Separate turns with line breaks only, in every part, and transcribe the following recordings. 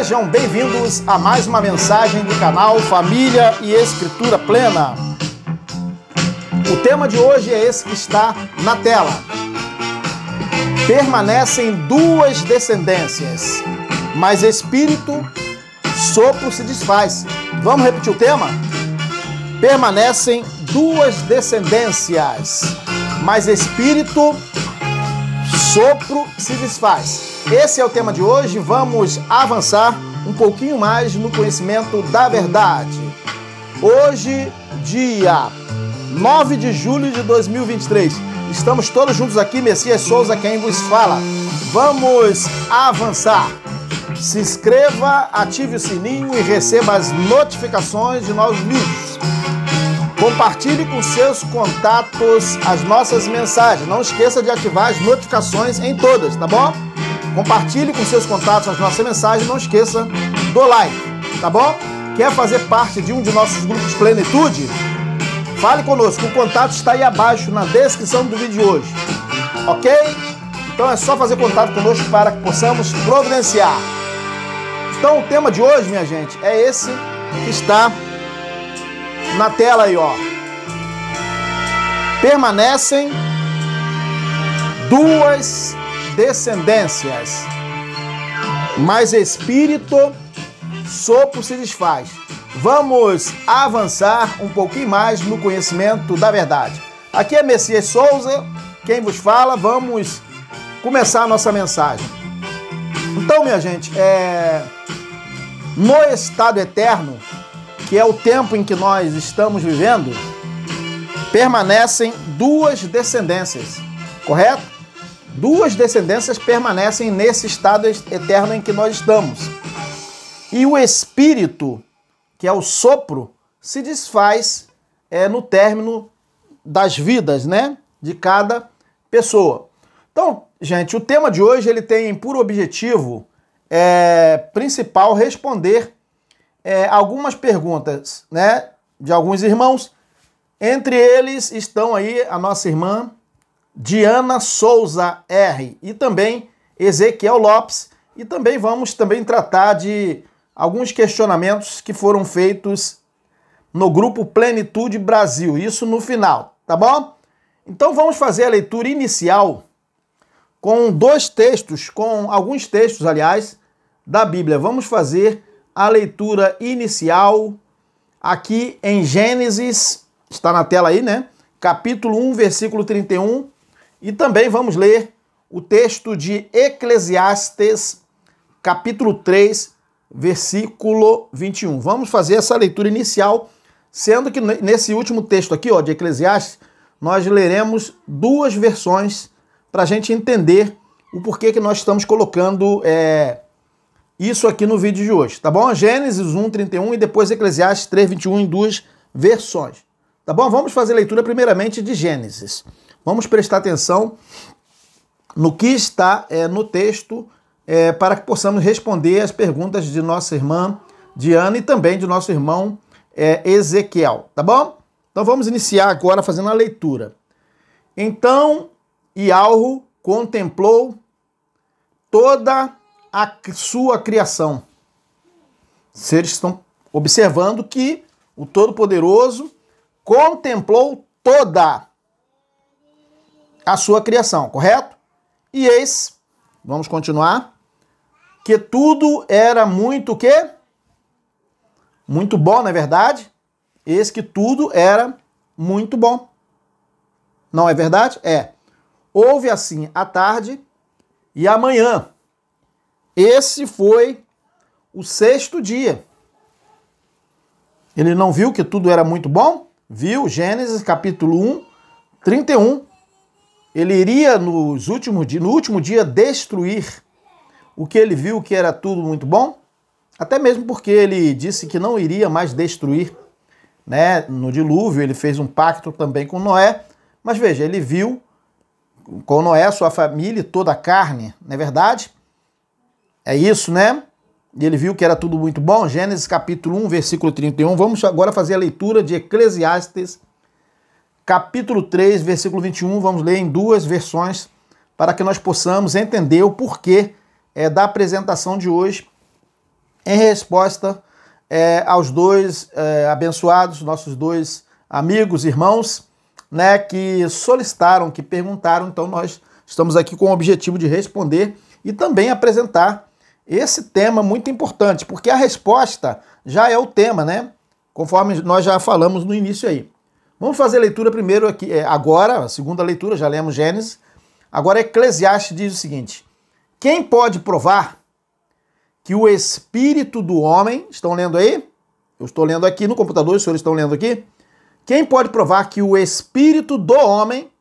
Sejam bem-vindos a mais uma mensagem do canal Família e Escritura Plena. O tema de hoje é esse que está na tela. Permanecem duas descendências, mas espírito, sopro se desfaz. Vamos repetir o tema? Permanecem duas descendências, mas espírito, sopro se desfaz. Esse é o tema de hoje. Vamos avançar um pouquinho mais no conhecimento da verdade. Hoje, dia 9 de julho de 2023. Estamos todos juntos aqui, Messias Souza, quem vos fala. Vamos avançar. Se inscreva, ative o sininho e receba as notificações de novos vídeos. Compartilhe com seus contatos as nossas mensagens. Não esqueça de ativar as notificações em todas, tá bom? Compartilhe com seus contatos as nossas mensagens. Não esqueça do like, tá bom? Quer fazer parte de um de nossos grupos Plenitude? Fale conosco. O contato está aí abaixo na descrição do vídeo de hoje. Ok? Então é só fazer contato conosco para que possamos providenciar. Então o tema de hoje, minha gente, é esse que está na tela aí, ó. Permanecem duas descendências, mas espírito, sopro se desfaz. Vamos avançar um pouquinho mais no conhecimento da verdade. Aqui é Messias Souza, quem vos fala. Vamos começar a nossa mensagem. Então, minha gente, no estado eterno, que é o tempo em que nós estamos vivendo, permanecem duas descendências, correto? Duas descendências permanecem nesse estado eterno em que nós estamos. E o espírito, que é o sopro, se desfaz no término das vidas, né, de cada pessoa. Então, gente, o tema de hoje ele tem por objetivo principal responder algumas perguntas, né, de alguns irmãos. Entre eles estão aí a nossa irmã Diana Souza R. e também Ezequiel Lopes. E também vamos tratar de alguns questionamentos que foram feitos no grupo Plenitude Brasil. Isso no final, tá bom? Então vamos fazer a leitura inicial com dois textos, com alguns textos, aliás, da Bíblia. Vamos fazer a leitura inicial aqui em Gênesis, está na tela aí, né? Capítulo 1, versículo 31. E também vamos ler o texto de Eclesiastes, capítulo 3, versículo 21. Vamos fazer essa leitura inicial, sendo que nesse último texto aqui, ó, de Eclesiastes, nós leremos duas versões para a gente entender o porquê que nós estamos colocando isso aqui no vídeo de hoje, tá bom? Gênesis 1, 31 e depois Eclesiastes 3, 21 em duas versões, tá bom? Vamos fazer a leitura primeiramente de Gênesis. Vamos prestar atenção no que está no texto para que possamos responder as perguntas de nossa irmã Diana e também de nosso irmão Ezequiel, tá bom? Então vamos iniciar agora fazendo a leitura. Então Ialro contemplou toda a sua criação. Vocês estão observando que o Todo-Poderoso contemplou toda a sua criação, correto? E eis, vamos continuar, que tudo era muito o quê? muito bom, não é verdade? Eis que tudo era muito bom. Não é verdade? É. Houve assim a tarde e a manhã. Esse foi o sexto dia. Ele não viu que tudo era muito bom? Viu? Gênesis capítulo 1, 31. Ele iria no último dia destruir o que ele viu que era tudo muito bom? Até mesmo porque ele disse que não iria mais destruir, né? No dilúvio ele fez um pacto também com Noé, mas veja, ele viu com Noé, sua família e toda a carne, não é verdade? É isso, né? E ele viu que era tudo muito bom. Gênesis capítulo 1, versículo 31. Vamos agora fazer a leitura de Eclesiastes, capítulo 3, versículo 21. Vamos ler em duas versões para que nós possamos entender o porquê da apresentação de hoje em resposta aos dois abençoados, nossos dois amigos, irmãos, né, que solicitaram, que perguntaram. Então nós estamos aqui com o objetivo de responder e também apresentar esse tema muito importante, porque a resposta já é o tema, né? Conforme nós já falamos no início aí. Vamos fazer a leitura primeiro aqui, agora, a segunda leitura, já lemos Gênesis. Agora Eclesiastes diz o seguinte: quem pode provar que o espírito do homem, estão lendo aí? Eu estou lendo aqui no computador, os senhores estão lendo aqui? Quem pode provar que o espírito do homem,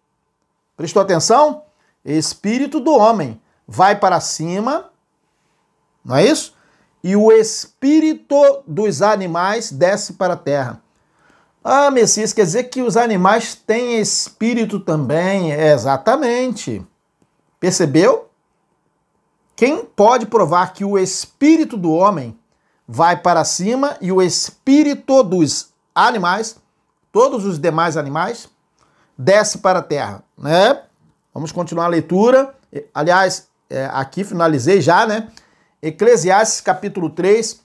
prestou atenção? Espírito do homem vai para cima, não é isso? E o espírito dos animais desce para a terra. Ah, Messias, quer dizer que os animais têm espírito também? Exatamente. Percebeu? Quem pode provar que o espírito do homem vai para cima e o espírito dos animais, todos os demais animais, desce para a terra, né? Vamos continuar a leitura. Aliás, aqui finalizei já, né? Eclesiastes capítulo 3,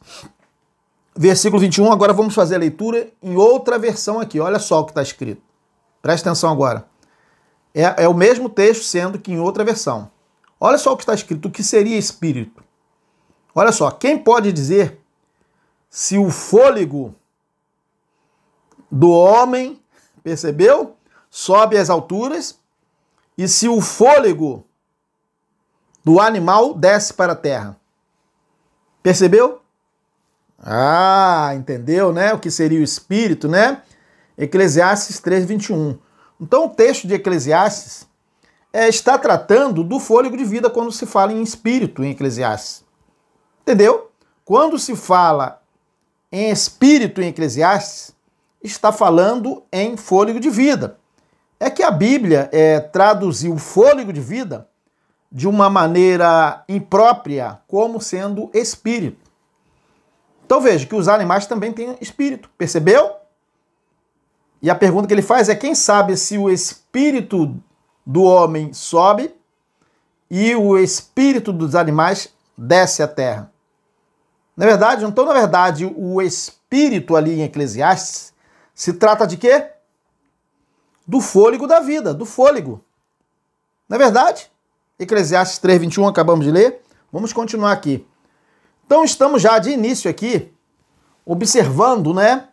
versículo 21. Agora vamos fazer a leitura em outra versão aqui. Olha só o que está escrito. Presta atenção agora. É o mesmo texto, sendo que em outra versão. Olha só o que está escrito. O que seria espírito? Olha só. Quem pode dizer se o fôlego do homem, percebeu? Sobe às alturas, e se o fôlego do animal desce para a terra? Percebeu? Ah, entendeu, né? O que seria o espírito, né? Eclesiastes 3, 21. Então o texto de Eclesiastes está tratando do fôlego de vida quando se fala em espírito em Eclesiastes. Entendeu? Quando se fala em espírito em Eclesiastes, está falando em fôlego de vida. É que a Bíblia traduziu fôlego de vida de uma maneira imprópria, como sendo espírito. Então veja que os animais também têm espírito, percebeu? E a pergunta que ele faz é: quem sabe se o espírito do homem sobe e o espírito dos animais desce à terra? Na verdade, então, na verdade, o espírito ali em Eclesiastes se trata de quê? Do fôlego da vida, do fôlego. Não é verdade? Eclesiastes 3, 21, acabamos de ler. Vamos continuar aqui. Então, estamos já de início aqui, observando, né,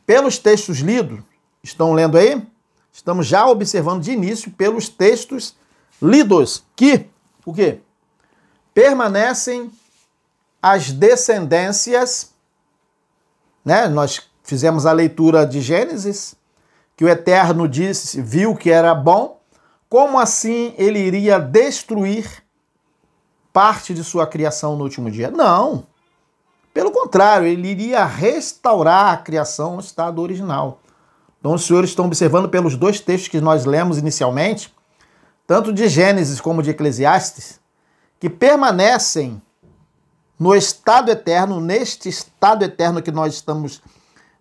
pelos textos lidos. Estão lendo aí? Estamos já observando de início pelos textos lidos que, o quê? Permanecem as descendências, né? Nós fizemos a leitura de Gênesis, que o Eterno disse, viu que era bom. Como assim ele iria destruir parte de sua criação no último dia? Não. Pelo contrário, ele iria restaurar a criação no estado original. Então os senhores estão observando pelos dois textos que nós lemos inicialmente, tanto de Gênesis como de Eclesiastes, que permanecem no estado eterno, neste estado eterno que nós estamos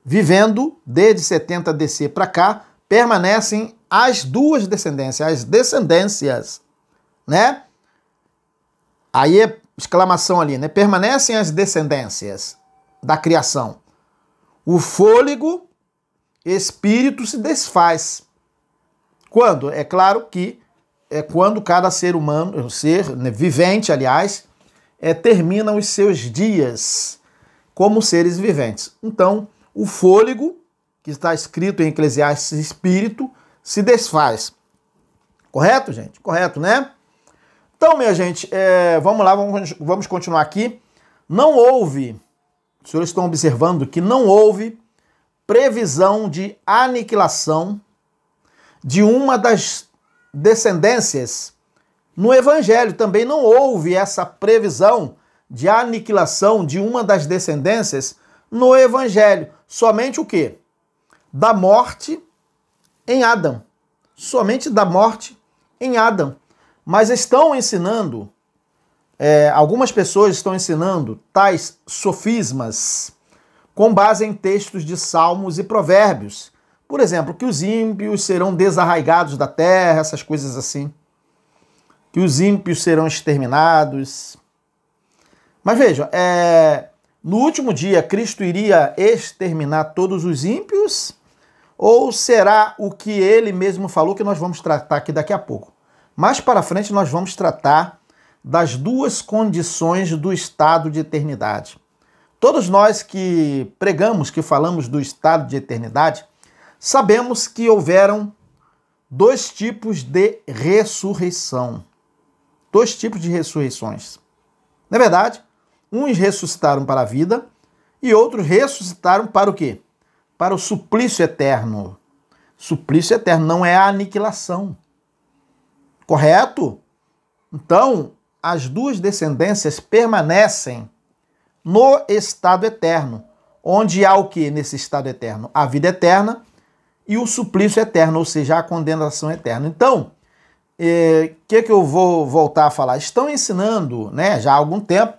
vivendo, desde 70 DC para cá, permanecem as duas descendências, as descendências, né? Aí é exclamação ali, né? Permanecem as descendências da criação. O fôlego, espírito se desfaz. Quando? É claro que é quando cada ser humano, ser, né, vivente, aliás, termina os seus dias. como seres viventes. Então, o fôlego, que está escrito em Eclesiastes, espírito, se desfaz. Correto, gente? Correto, né? Então, minha gente, vamos lá, vamos continuar aqui. Não houve, os senhores estão observando que não houve previsão de aniquilação de uma das descendências. No Evangelho também não houve essa previsão de aniquilação de uma das descendências no Evangelho. Somente o quê? Da morte em Adão. Somente da morte em Adão. Mas estão ensinando, algumas pessoas estão ensinando tais sofismas com base em textos de Salmos e Provérbios. Por exemplo, que os ímpios serão desarraigados da terra, essas coisas assim. Que os ímpios serão exterminados. Mas vejam, no último dia Cristo iria exterminar todos os ímpios? Ou será o que ele mesmo falou, que nós vamos tratar aqui daqui a pouco? Mais para frente nós vamos tratar das duas condições do estado de eternidade. Todos nós que pregamos, que falamos do estado de eternidade, sabemos que houveram dois tipos de ressurreição. Dois tipos de ressurreições. Na verdade, uns ressuscitaram para a vida e outros ressuscitaram para o quê? Para o suplício eterno. Suplício eterno não é a aniquilação. Correto? Então, as duas descendências permanecem no estado eterno, onde há o que nesse estado eterno? A vida eterna e o suplício eterno, ou seja, a condenação eterna. Então, que eu vou voltar a falar? Estão ensinando, né, já há algum tempo,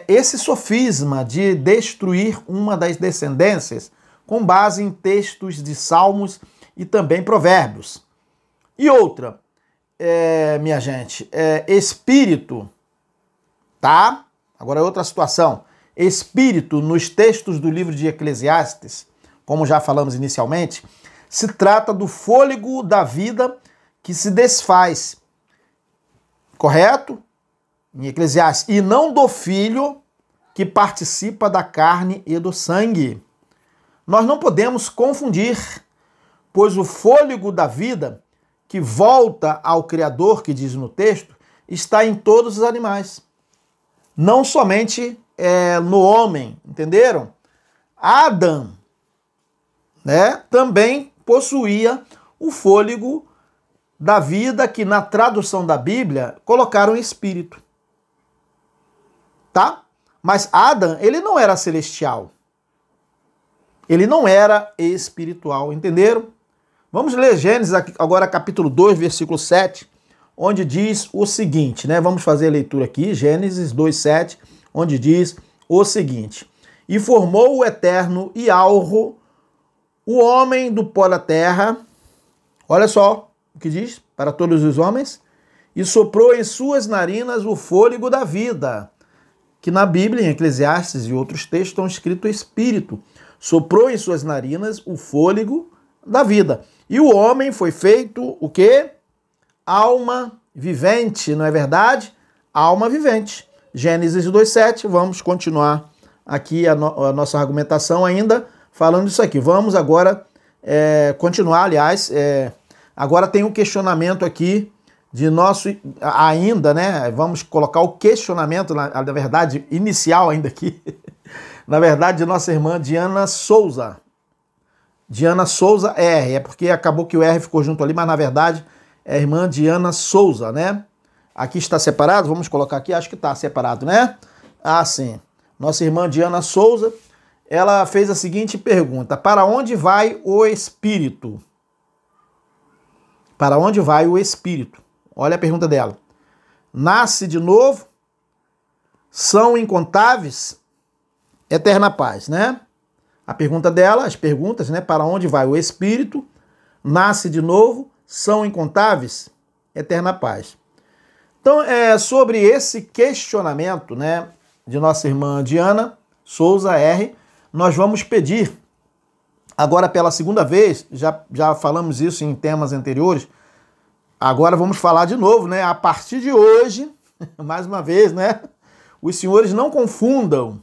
esse sofisma de destruir uma das descendências com base em textos de Salmos e também Provérbios. E outra, minha gente, espírito, tá? Agora é outra situação. Espírito, nos textos do livro de Eclesiastes, como já falamos inicialmente, se trata do fôlego da vida que se desfaz. Correto? Em Eclesiastes. E não do filho que participa da carne e do sangue. Nós não podemos confundir, pois o fôlego da vida que volta ao Criador, que diz no texto, está em todos os animais. Não somente no homem, entenderam? Adão, né, também possuía o fôlego da vida, que na tradução da Bíblia colocaram espírito. Tá? Mas Adão, ele não era celestial. Ele não era espiritual, entenderam? Vamos ler Gênesis agora, capítulo 2, versículo 7, onde diz o seguinte, né? Vamos fazer a leitura aqui, Gênesis 2, 7, onde diz o seguinte: E formou o Eterno e Alro, o homem do pó da terra, olha só o que diz, para todos os homens, e soprou em suas narinas o fôlego da vida, que na Bíblia, em Eclesiastes e outros textos, estão escrito espírito. Soprou em suas narinas o fôlego da vida. E o homem foi feito o quê? Alma vivente, não é verdade? Alma vivente. Gênesis 2:7, vamos continuar aqui a nossa argumentação ainda falando isso aqui. Vamos agora continuar, aliás, agora tem um questionamento aqui de nosso, ainda, né? Vamos colocar o questionamento, na verdade, inicial ainda aqui, na verdade, de nossa irmã Diana Souza. Diana Souza R, é porque acabou que o R ficou junto ali, mas na verdade é a irmã Diana Souza, né? Aqui está separado, vamos colocar aqui, acho que está separado, né? Ah, sim. Nossa irmã Diana Souza, ela fez a seguinte pergunta: para onde vai o espírito? Para onde vai o espírito? Olha a pergunta dela. Nasce de novo? São incontáveis? Eterna paz, né? A pergunta dela, as perguntas, né? Para onde vai o espírito? Nasce de novo? São incontáveis? Eterna paz. Então, sobre esse questionamento, né, de nossa irmã Diana Souza R, nós vamos pedir, agora pela segunda vez, já falamos isso em temas anteriores, agora vamos falar de novo, né? A partir de hoje, mais uma vez, né? Os senhores não confundam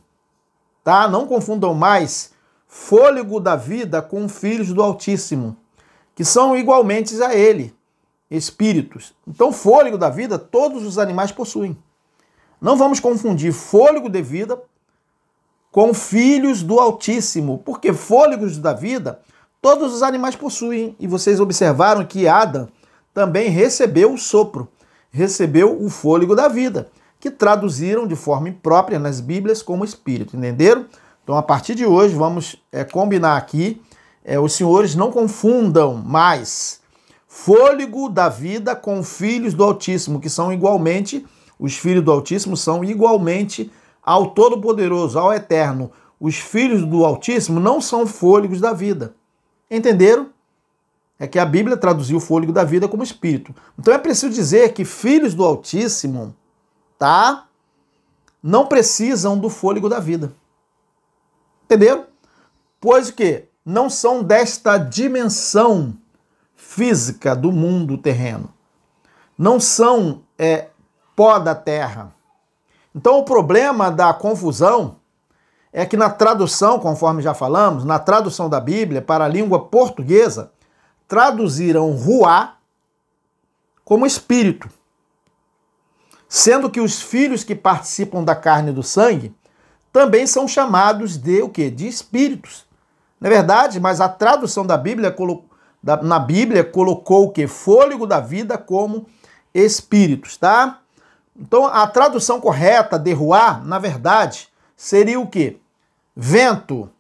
tá? Não confundam mais fôlego da vida com filhos do Altíssimo, que são igualmente a ele, espíritos. Então, fôlego da vida, todos os animais possuem. Não vamos confundir fôlego de vida com filhos do Altíssimo, porque fôlegos da vida, todos os animais possuem. E vocês observaram que Adão também recebeu o sopro, recebeu o fôlego da vida, que traduziram de forma imprópria nas Bíblias como espírito, entenderam? Então, a partir de hoje, vamos combinar aqui, os senhores não confundam mais fôlego da vida com filhos do Altíssimo, que são igualmente, os filhos do Altíssimo são igualmente ao Todo-Poderoso, ao Eterno. Os filhos do Altíssimo não são fôlegos da vida. Entenderam? É que a Bíblia traduziu o fôlego da vida como espírito. Então é preciso dizer que filhos do Altíssimo, tá? Não precisam do fôlego da vida. Entenderam? Pois o quê? Não são desta dimensão física do mundo terreno. Não são pó da terra. Então o problema da confusão é que na tradução, conforme já falamos, na tradução da Bíblia para a língua portuguesa, traduziram ruá como espírito, sendo que os filhos que participam da carne e do sangue também são chamados de o quê? De espíritos. Não é verdade? Mas a tradução da Bíblia na Bíblia colocou o quê? Fôlego da vida como espíritos, tá? Então a tradução correta de ruá, na verdade, seria o quê? Vento,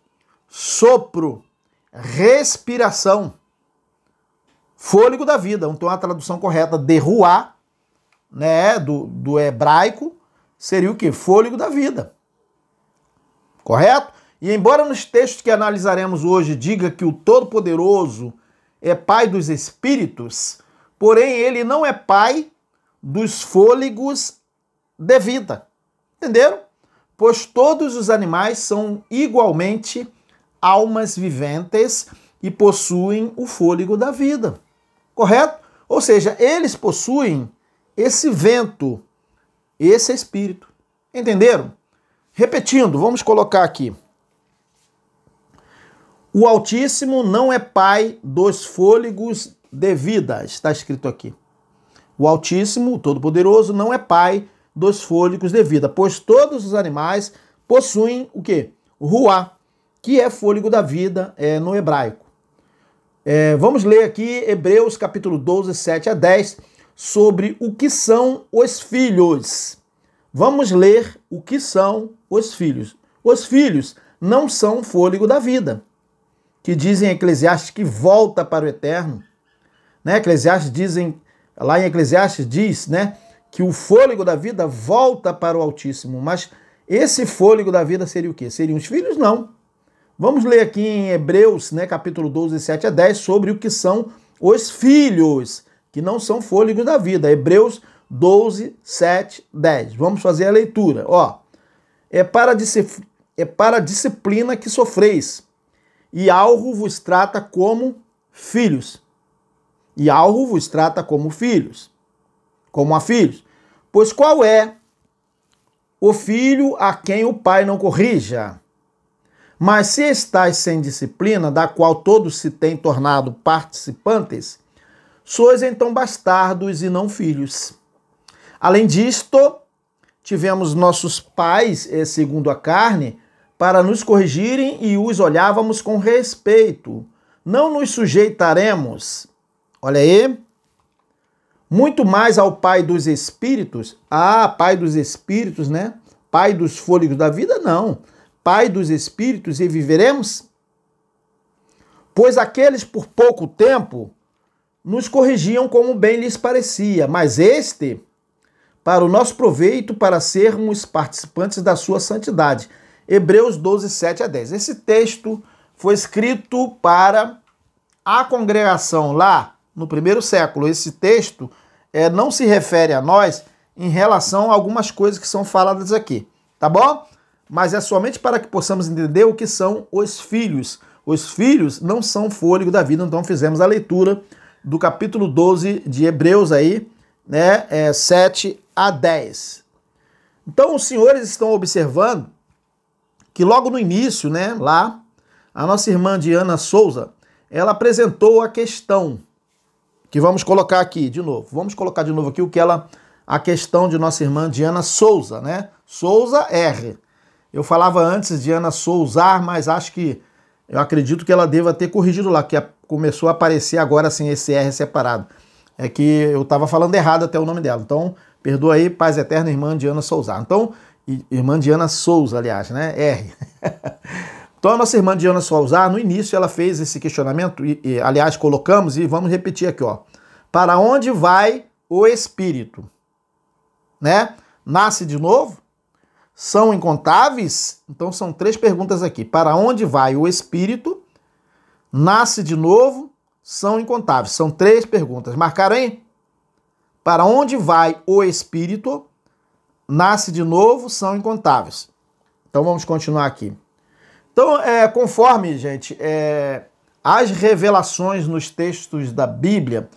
sopro, respiração, fôlego da vida. Então a tradução correta de ruá, né, do hebraico, seria o quê? Fôlego da vida. Correto? E embora nos textos que analisaremos hoje diga que o Todo-Poderoso é pai dos espíritos, porém ele não é pai dos fôlegos de vida. Entenderam? Pois todos os animais são igualmente almas viventes e possuem o fôlego da vida. Correto? Ou seja, eles possuem esse vento, esse espírito. Entenderam? Repetindo, vamos colocar aqui. O Altíssimo não é pai dos fôlegos de vida, está escrito aqui. O Altíssimo, o Todo-Poderoso, não é pai dos fôlegos de vida, pois todos os animais possuem o quê? Ruá, que é fôlego da vida no hebraico. Vamos ler aqui Hebreus capítulo 12, 7 a 10, sobre o que são os filhos. Vamos ler o que são os filhos. Os filhos não são fôlego da vida, que dizem em Eclesiastes que volta para o eterno. Né? Lá em Eclesiastes diz, né, que o fôlego da vida volta para o Altíssimo. Mas esse fôlego da vida seria o quê? Seriam os filhos? Não. Vamos ler aqui em Hebreus, né, capítulo 12, 7 a 10, sobre o que são os filhos, que não são fôlegos da vida. Hebreus 12, 7, 10. Vamos fazer a leitura. Ó, é para a disciplina que sofreis, e algo vos trata como filhos. E algo vos trata como filhos, como a filhos. Pois qual é o filho a quem o pai não corrija? Mas se estáis sem disciplina, da qual todos se têm tornado participantes, sois então bastardos e não filhos. Além disto, tivemos nossos pais, segundo a carne, para nos corrigirem e os olhávamos com respeito. Não nos sujeitaremos, olha aí, muito mais ao Pai dos Espíritos. Ah, Pai dos Espíritos, né? Pai dos fôlegos da vida, não. Pai dos Espíritos e viveremos? Pois aqueles por pouco tempo nos corrigiam como bem lhes parecia, mas este, para o nosso proveito, para sermos participantes da sua santidade. Hebreus 12, 7 a 10. Esse texto foi escrito para a congregação lá no primeiro século. Esse texto não se refere a nós em relação a algumas coisas que são faladas aqui, tá bom? Mas é somente para que possamos entender o que são os filhos. Os filhos não são fôlego da vida, então fizemos a leitura do capítulo 12 de Hebreus aí, né, 7 a 10. Então os senhores estão observando que logo no início, né, lá, a nossa irmã Diana Souza, ela apresentou a questão, que vamos colocar aqui de novo. Vamos colocar de novo aqui a questão de nossa irmã Diana Souza, né? Souza R. Eu falava antes Diana Souzar, mas eu acredito que ela deva ter corrigido lá, que começou a aparecer agora assim esse R separado. É que eu estava falando errado até o nome dela. Então, perdoa aí, paz eterna, irmã Diana Souzar. Então, irmã Diana Souza, aliás, né? R. Então, a nossa irmã Diana Souzar, no início, ela fez esse questionamento, aliás, colocamos, e vamos repetir aqui, ó. Para onde vai o espírito? Né? Nasce de novo? São incontáveis? Então, são 3 perguntas aqui. Para onde vai o espírito? Nasce de novo? São incontáveis. São 3 perguntas. Marcaram aí? Para onde vai o espírito? Nasce de novo? São incontáveis. Então, vamos continuar aqui. Então, conforme, gente, as revelações nos textos da Bíblia,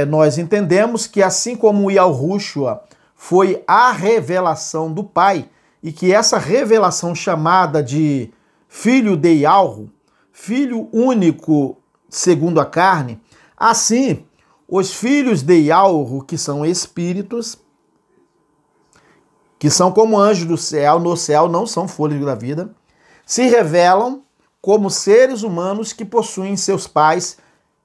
nós entendemos que assim como o Yahushua foi a revelação do Pai, e que essa revelação chamada de Filho de Yahweh, Filho único segundo a carne, assim, os filhos de Yahweh, que são espíritos, que são como anjos do céu, no céu não são fôlego da vida, se revelam como seres humanos que possuem seus pais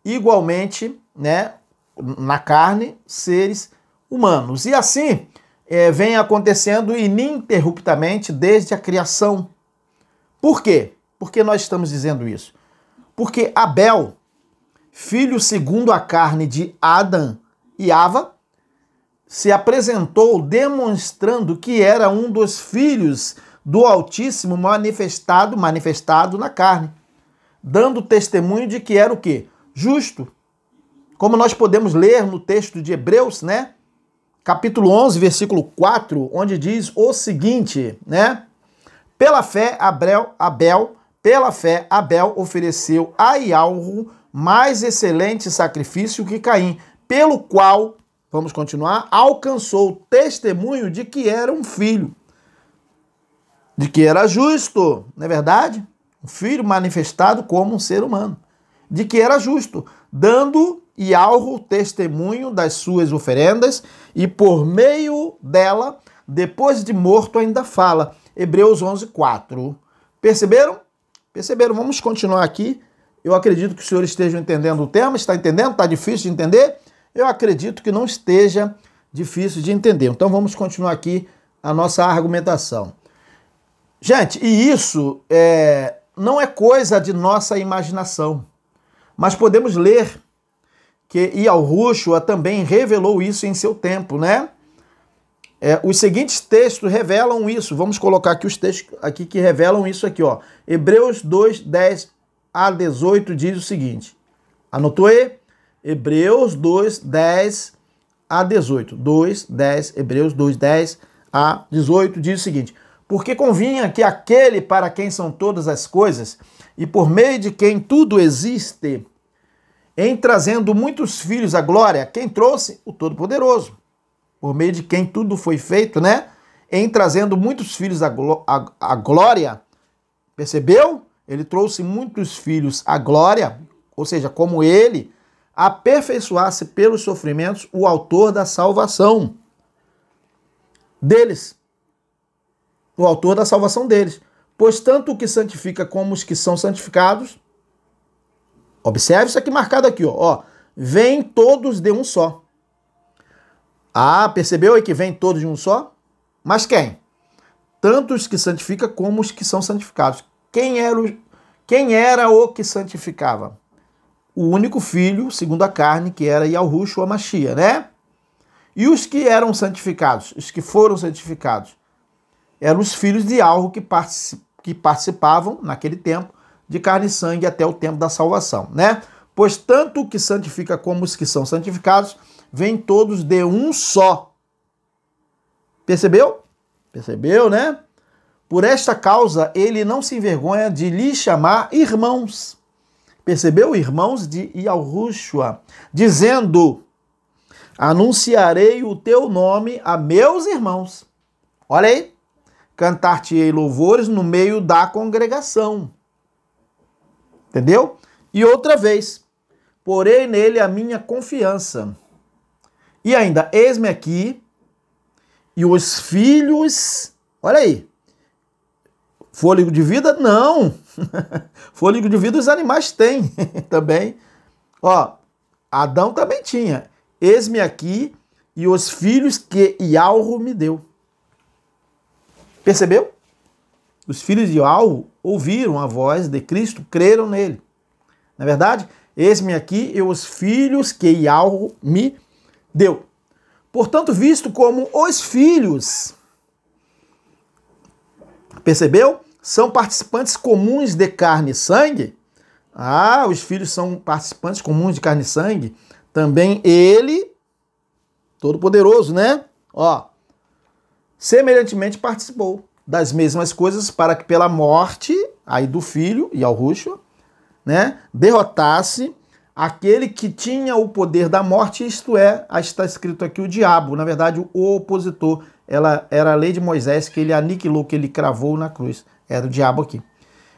igualmente, né, na carne, seres humanos. E assim vem acontecendo ininterruptamente desde a criação. Por quê? Por que nós estamos dizendo isso? Porque Abel, filho segundo a carne de Adão e Ava, se apresentou demonstrando que era um dos filhos do Altíssimo manifestado na carne, dando testemunho de que era o quê? Justo. Como nós podemos ler no texto de Hebreus, né? Capítulo 11, versículo 4, onde diz o seguinte, né? Pela fé, Abel ofereceu a Yahweh mais excelente sacrifício que Caim, pelo qual, vamos continuar, alcançou testemunho de que era um filho, de que era justo, não é verdade? Um filho manifestado como um ser humano, de que era justo, dando Yahweh testemunho das suas oferendas, e por meio dela, depois de morto, ainda fala. Hebreus 11, 4. Perceberam? Perceberam? Vamos continuar aqui. Eu acredito que os senhores estejam entendendo o tema. Está entendendo? Está difícil de entender? Eu acredito que não esteja difícil de entender. Então vamos continuar aqui a nossa argumentação. Gente, e isso não é coisa de nossa imaginação, mas podemos ler que Yahushua também revelou isso em seu tempo, né? Os seguintes textos revelam isso. Vamos colocar aqui os textos aqui que revelam isso aqui, ó. Hebreus 2, 10 a 18 diz o seguinte. Anotou aí? Hebreus 2, 10 a 18. 2, 10, Hebreus 2, 10 a 18 diz o seguinte. Porque convinha que aquele para quem são todas as coisas e por meio de quem tudo existe, em trazendo muitos filhos à glória, quem trouxe? O Todo-Poderoso. Por meio de quem tudo foi feito, né? Em trazendo muitos filhos à glória. Percebeu? Ele trouxe muitos filhos à glória, ou seja, como ele aperfeiçoasse pelos sofrimentos o autor da salvação deles. O autor da salvação deles. Pois tanto o que santifica como os que são santificados. Observe isso aqui marcado aqui, ó. Vêm todos de um só. Ah, percebeu aí que vêm todos de um só? Mas quem? Tanto os que santificam como os que são santificados. Quem era o que santificava? O único filho, segundo a carne, que era Yahushua Mashiach, né? E os que eram santificados, os que foram santificados, eram os filhos de Yahweh que participavam, naquele tempo, de carne e sangue até o tempo da salvação, né? Pois tanto o que santifica como os que são santificados, vêm todos de um só. Percebeu? Percebeu, né? Por esta causa, ele não se envergonha de lhe chamar irmãos. Percebeu? Irmãos de Yahushua, dizendo, anunciarei o teu nome a meus irmãos. Olha aí. cantar-te-ei louvores no meio da congregação. Entendeu? E outra vez, porei nele a minha confiança. E ainda, eis-me aqui, e os filhos, olha aí, fôlego de vida? Não. Fôlego de vida os animais têm também. Ó, Adão também tinha. Eis-me aqui e os filhos que Ialro me deu. Percebeu? Os filhos de Ialro ouviram a voz de Cristo, creram nele. Na verdade, eis-me aqui e os filhos que Ialro me deu. Portanto, visto como os filhos, percebeu? São participantes comuns de carne e sangue. Ah, os filhos são participantes comuns de carne e sangue. Também ele, todo-poderoso, né? Ó, semelhantemente participou das mesmas coisas para que pela morte aí do filho, Yahushua, né, derrotasse aquele que tinha o poder da morte, isto é, está escrito aqui o diabo, na verdade o opositor, ela era a lei de Moisés que ele aniquilou, que ele cravou na cruz, era o diabo aqui.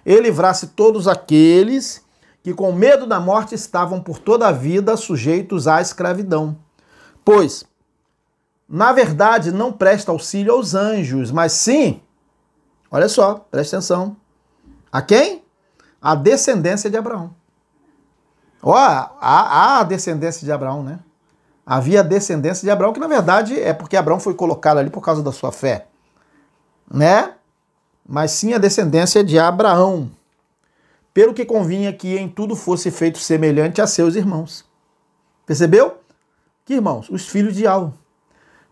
Ele livrasse todos aqueles que com medo da morte estavam por toda a vida sujeitos à escravidão. Pois, na verdade, não presta auxílio aos anjos, mas sim, olha só, presta atenção, a quem? A descendência de Abraão. Ó, a descendência de Abraão, né? Havia a descendência de Abraão, que na verdade é porque Abraão foi colocado ali por causa da sua fé, né? Mas sim a descendência de Abraão, pelo que convinha que em tudo fosse feito semelhante a seus irmãos. Percebeu? Que irmãos? Os filhos de Ialro,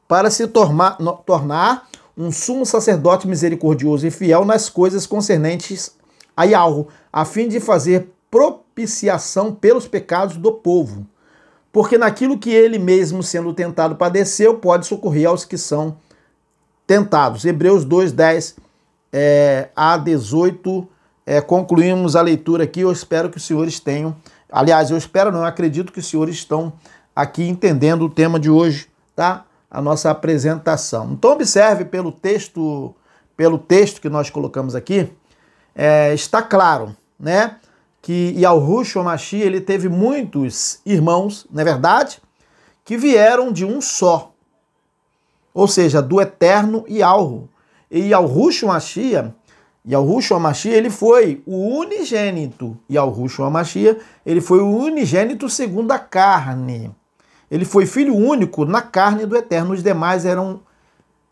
para se tornar um sumo sacerdote misericordioso e fiel nas coisas concernentes a Ialro, a fim de fazer propiciação pelos pecados do povo. Porque naquilo que ele mesmo, sendo tentado, padeceu, pode socorrer aos que são tentados. Hebreus 2, 10 a 18, concluímos a leitura aqui. Eu espero que os senhores tenham, aliás, eu espero não, eu acredito que os senhores estão aqui entendendo o tema de hoje, tá? A nossa apresentação. Então observe pelo texto que nós colocamos aqui, está claro, né, que Yahushua Mashiach, ele teve muitos irmãos, não é verdade, que vieram de um só, ou seja, do eterno Ialro. E Yahushua Mashiach, ele foi o unigênito. Yahushua Mashiach, ele foi o unigênito segundo a carne. Ele foi filho único na carne do eterno. Os demais eram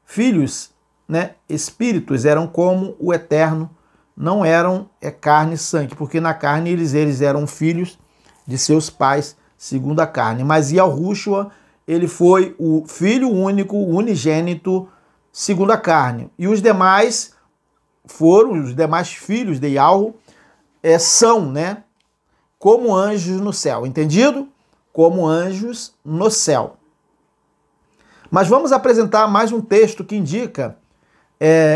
filhos, né, espíritos, eram como o eterno, não eram carne e sangue, porque na carne eles eram filhos de seus pais segundo a carne. Mas Yahushua, ele foi o filho único, unigênito, segundo a carne. E os demais filhos de Ialro, são, né, como anjos no céu, entendido? Como anjos no céu. Mas vamos apresentar mais um texto que indica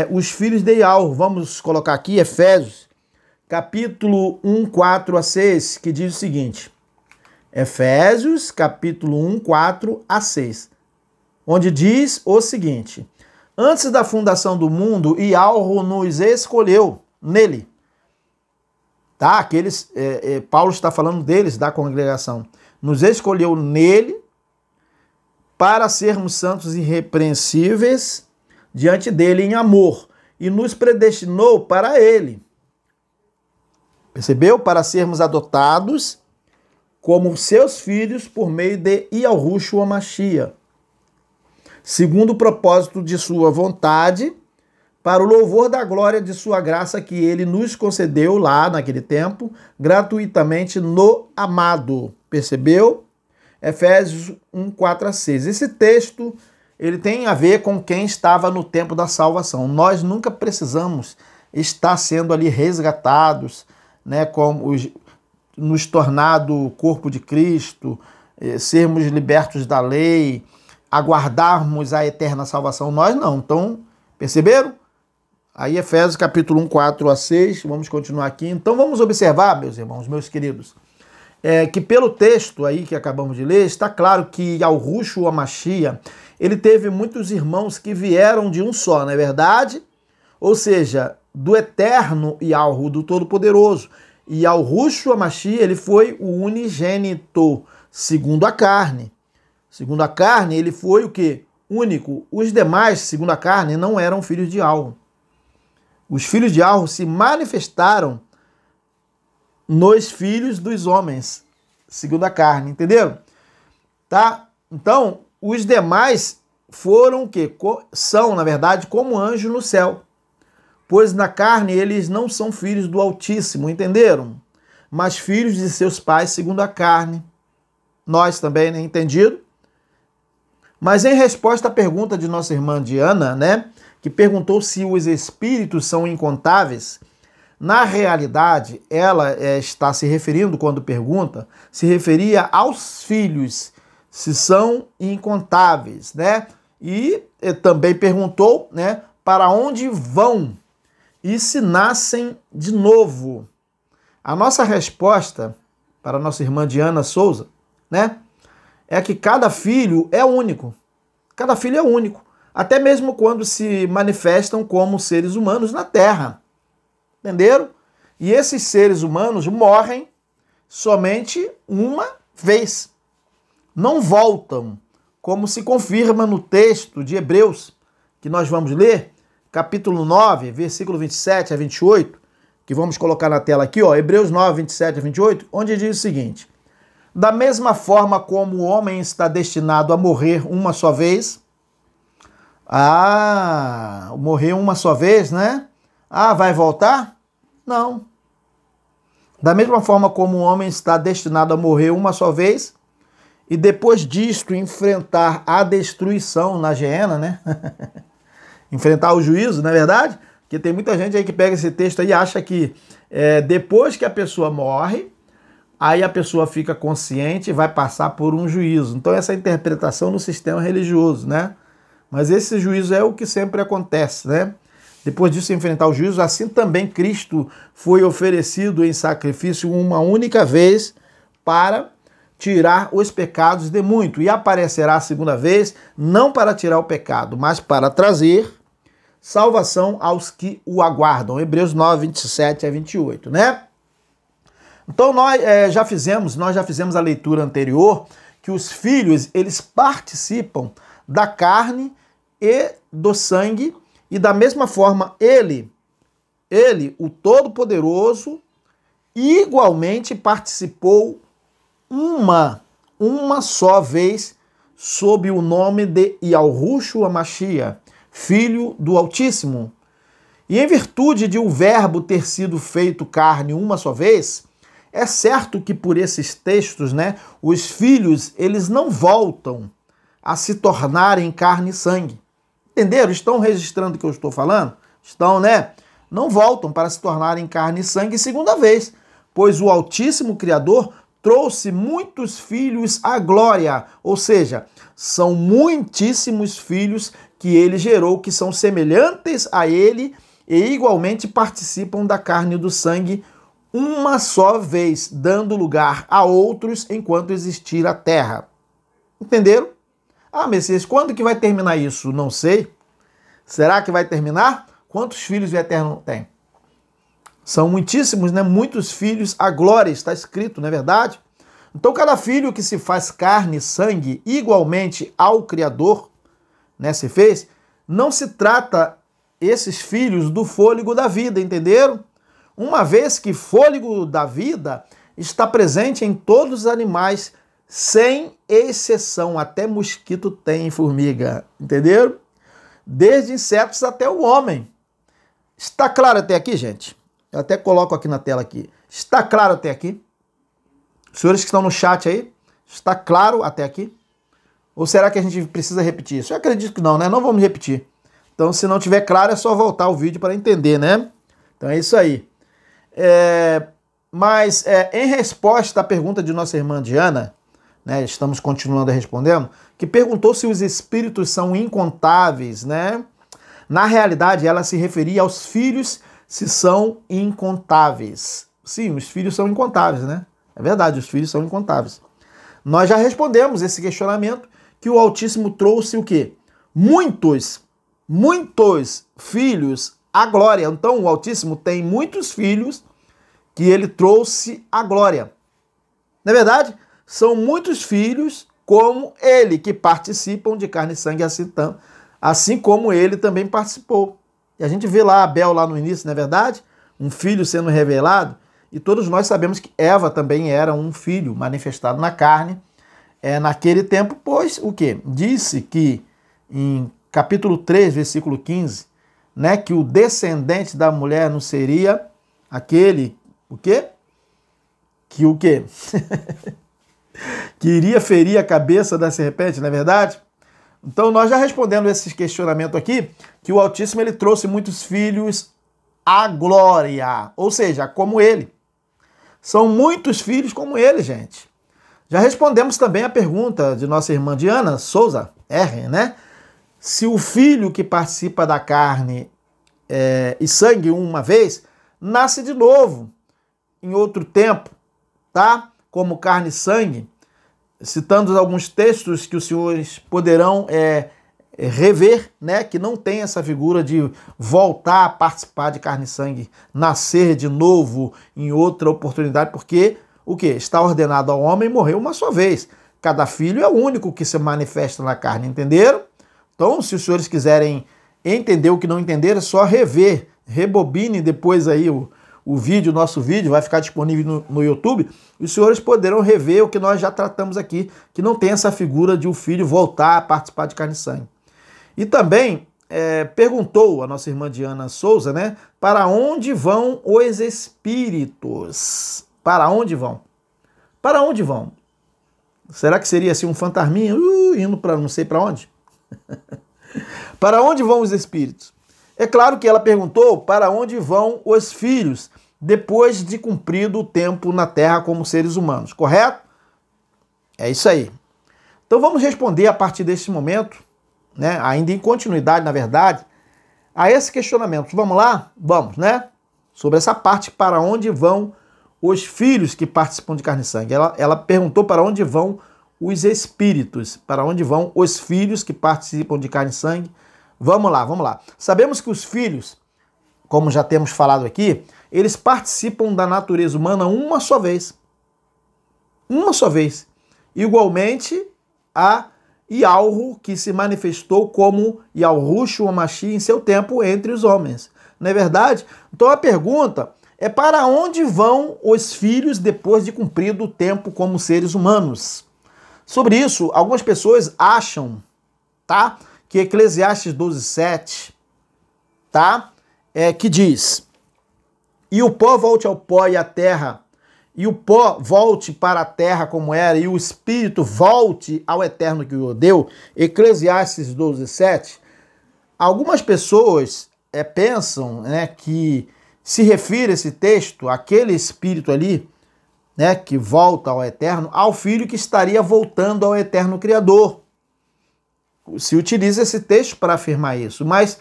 os filhos de Ialro. Vamos colocar aqui Efésios, capítulo 1, 4 a 6, que diz o seguinte. Efésios, capítulo 1, 4 a 6, onde diz o seguinte: antes da fundação do mundo, Ialro nos escolheu nele. Tá? Paulo está falando deles, da congregação. Nos escolheu nele para sermos santos e irrepreensíveis diante dele em amor, e nos predestinou para ele. Percebeu? Para sermos adotados como seus filhos por meio de Yahushua Mashiach, segundo o propósito de sua vontade, para o louvor da glória de sua graça que ele nos concedeu lá naquele tempo, gratuitamente no amado. Percebeu? Efésios 1, 4 a 6. Esse texto, ele tem a ver com quem estava no tempo da salvação. Nós nunca precisamos estar sendo ali resgatados, né, como nos tornado corpo de Cristo, sermos libertos da lei, aguardarmos a eterna salvação. Nós não. Então, perceberam? Aí Efésios capítulo 1, 4 a 6, vamos continuar aqui. Então vamos observar, meus irmãos, meus queridos, que pelo texto aí que acabamos de ler, está claro que Yahushua Mashiach, ele teve muitos irmãos que vieram de um só, não é verdade? ou seja, do Eterno Yahweh, do Todo-Poderoso. E Yahushua Mashiach, ele foi o unigênito, segundo a carne. Segundo a carne, ele foi o quê? Único. Os demais, segundo a carne, não eram filhos de Yahweh. Os filhos de Yahweh se manifestaram nos filhos dos homens, segundo a carne, entenderam? Tá? Então, os demais foram o quê? São, na verdade, como anjos no céu. Pois na carne eles não são filhos do Altíssimo, entenderam? Mas filhos de seus pais segundo a carne. Nós também, né? Entendido? Mas em resposta à pergunta de nossa irmã Diana, né? Que perguntou se os espíritos são incontáveis. Na realidade, ela está se referindo, quando pergunta, se referia aos filhos, se são incontáveis, né? E também perguntou, né? Para onde vão e se nascem de novo. A nossa resposta para a nossa irmã Diana Souza, né? É que cada filho é único. Cada filho é único. Até mesmo quando se manifestam como seres humanos na Terra. Entenderam? E esses seres humanos morrem somente uma vez. Não voltam, como se confirma no texto de Hebreus, que nós vamos ler, capítulo 9, versículo 27 a 28, que vamos colocar na tela aqui, ó, Hebreus 9, 27 a 28, onde diz o seguinte: da mesma forma como o homem está destinado a morrer uma só vez, morrer uma só vez, né? Vai voltar? Não. Da mesma forma como o homem está destinado a morrer uma só vez, e depois disto enfrentar a destruição na Geena, né? Enfrentar o juízo, não é verdade? Porque tem muita gente aí que pega esse texto aí e acha que depois que a pessoa morre, aí a pessoa fica consciente e vai passar por um juízo. Então essa interpretação no sistema religioso, né? Mas esse juízo é o que sempre acontece, né? Depois disso enfrentar o juízo, assim também Cristo foi oferecido em sacrifício uma única vez para tirar os pecados de muito. E aparecerá a segunda vez, não para tirar o pecado, mas para trazer salvação aos que o aguardam. Hebreus 9, 27 a 28, né? Então nós já fizemos a leitura anterior, que os filhos, eles participam da carne e do sangue, e da mesma forma ele, o Todo-Poderoso, igualmente participou uma só vez sob o nome de Yahushua Mashiach, Filho do Altíssimo. E em virtude de o verbo ter sido feito carne uma só vez, é certo que por esses textos, né, os filhos, eles não voltam a se tornarem carne e sangue. Entenderam? Estão registrando o que eu estou falando? Estão, né? Não voltam para se tornarem carne e sangue segunda vez, pois o Altíssimo Criador trouxe muitos filhos à glória, ou seja, são muitíssimos filhos que ele gerou, que são semelhantes a ele e igualmente participam da carne e do sangue uma só vez, dando lugar a outros enquanto existir a terra. Entenderam? Messias, quando que vai terminar isso? Não sei. Será que vai terminar? Quantos filhos o Eterno tem? São muitíssimos, né? Muitos filhos, a glória, está escrito, não é verdade? Então, cada filho que se faz carne e sangue igualmente ao Criador, né, se fez, não se trata esses filhos do fôlego da vida, entenderam? Uma vez que fôlego da vida está presente em todos os animais, sem exceção, até mosquito tem e formiga, entenderam? Desde insetos até o homem. Está claro até aqui, gente? Eu até coloco aqui na tela aqui. Está claro até aqui? Os senhores que estão no chat aí, está claro até aqui? Ou será que a gente precisa repetir isso? Eu acredito que não, né? Não vamos repetir. Então, se não tiver claro, é só voltar o vídeo para entender, né? Então é isso aí. Mas em resposta à pergunta de nossa irmã Diana, né, estamos continuando respondendo, que perguntou se os espíritos são incontáveis, né? Na realidade, ela se referia aos filhos se são incontáveis. Sim, os filhos são incontáveis, né? É verdade, os filhos são incontáveis. Nós já respondemos esse questionamento, que o Altíssimo trouxe o quê? Muitos filhos a glória. Então o Altíssimo tem muitos filhos que ele trouxe à glória. Na verdade, são muitos filhos como ele, que participam de carne e sangue, assim como ele também participou. E a gente vê lá Abel lá no início, não é verdade? Um filho sendo revelado, e todos nós sabemos que Eva também era um filho manifestado na carne naquele tempo, pois o quê? Disse que em capítulo 3, versículo 15, né, que o descendente da mulher não seria aquele, o quê? Que o quê? Que iria ferir a cabeça da serpente, não é verdade? Então nós já respondendo esses questionamentos aqui, que o Altíssimo ele trouxe muitos filhos à glória, ou seja, como ele. São muitos filhos como ele, gente. Já respondemos também a pergunta de nossa irmã Diana Souza R, né? Se o filho que participa da carne e sangue uma vez, nasce de novo em outro tempo, tá? Como carne e sangue, citando alguns textos que os senhores poderão rever, né? Que não tem essa figura de voltar a participar de carne e sangue, nascer de novo em outra oportunidade, porque o que? Está ordenado ao homem morrer uma só vez. Cada filho é o único que se manifesta na carne, entenderam? Então, se os senhores quiserem entender o que não entenderam, é só rever, rebobine depois aí o vídeo, nosso vídeo, vai ficar disponível no YouTube, e os senhores poderão rever o que nós já tratamos aqui, que não tem essa figura de o filho voltar a participar de carne e sangue. E também perguntou a nossa irmã Diana Souza, né, para onde vão os espíritos? Para onde vão? Para onde vão? Será que seria assim um fantasminha indo para não sei para onde? Para onde vão os espíritos? É claro que ela perguntou para onde vão os filhos depois de cumprido o tempo na Terra como seres humanos, correto? É isso aí. Então vamos responder a partir desse momento, né, ainda em continuidade, na verdade, a esse questionamento. Vamos lá? Vamos, né? Sobre essa parte, para onde vão os filhos que participam de carne e sangue. Ela perguntou para onde vão os espíritos, para onde vão os filhos que participam de carne e sangue. Vamos lá, vamos lá. Sabemos que os filhos, como já temos falado aqui, eles participam da natureza humana uma só vez. Uma só vez. Igualmente a Ialru, que se manifestou como Yahushua HaMashiach em seu tempo entre os homens. Não é verdade? Então a pergunta é para onde vão os filhos depois de cumprido o tempo como seres humanos? Sobre isso, algumas pessoas acham, tá, que Eclesiastes 12:7, tá, que diz: e o pó volte ao pó e a terra, e o pó volte para a terra como era, e o espírito volte ao eterno que o deu. Eclesiastes 12:7. Algumas pessoas pensam, né, que se refere esse texto, aquele espírito ali, né, que volta ao eterno, ao filho que estaria voltando ao eterno Criador. Se utiliza esse texto para afirmar isso, mas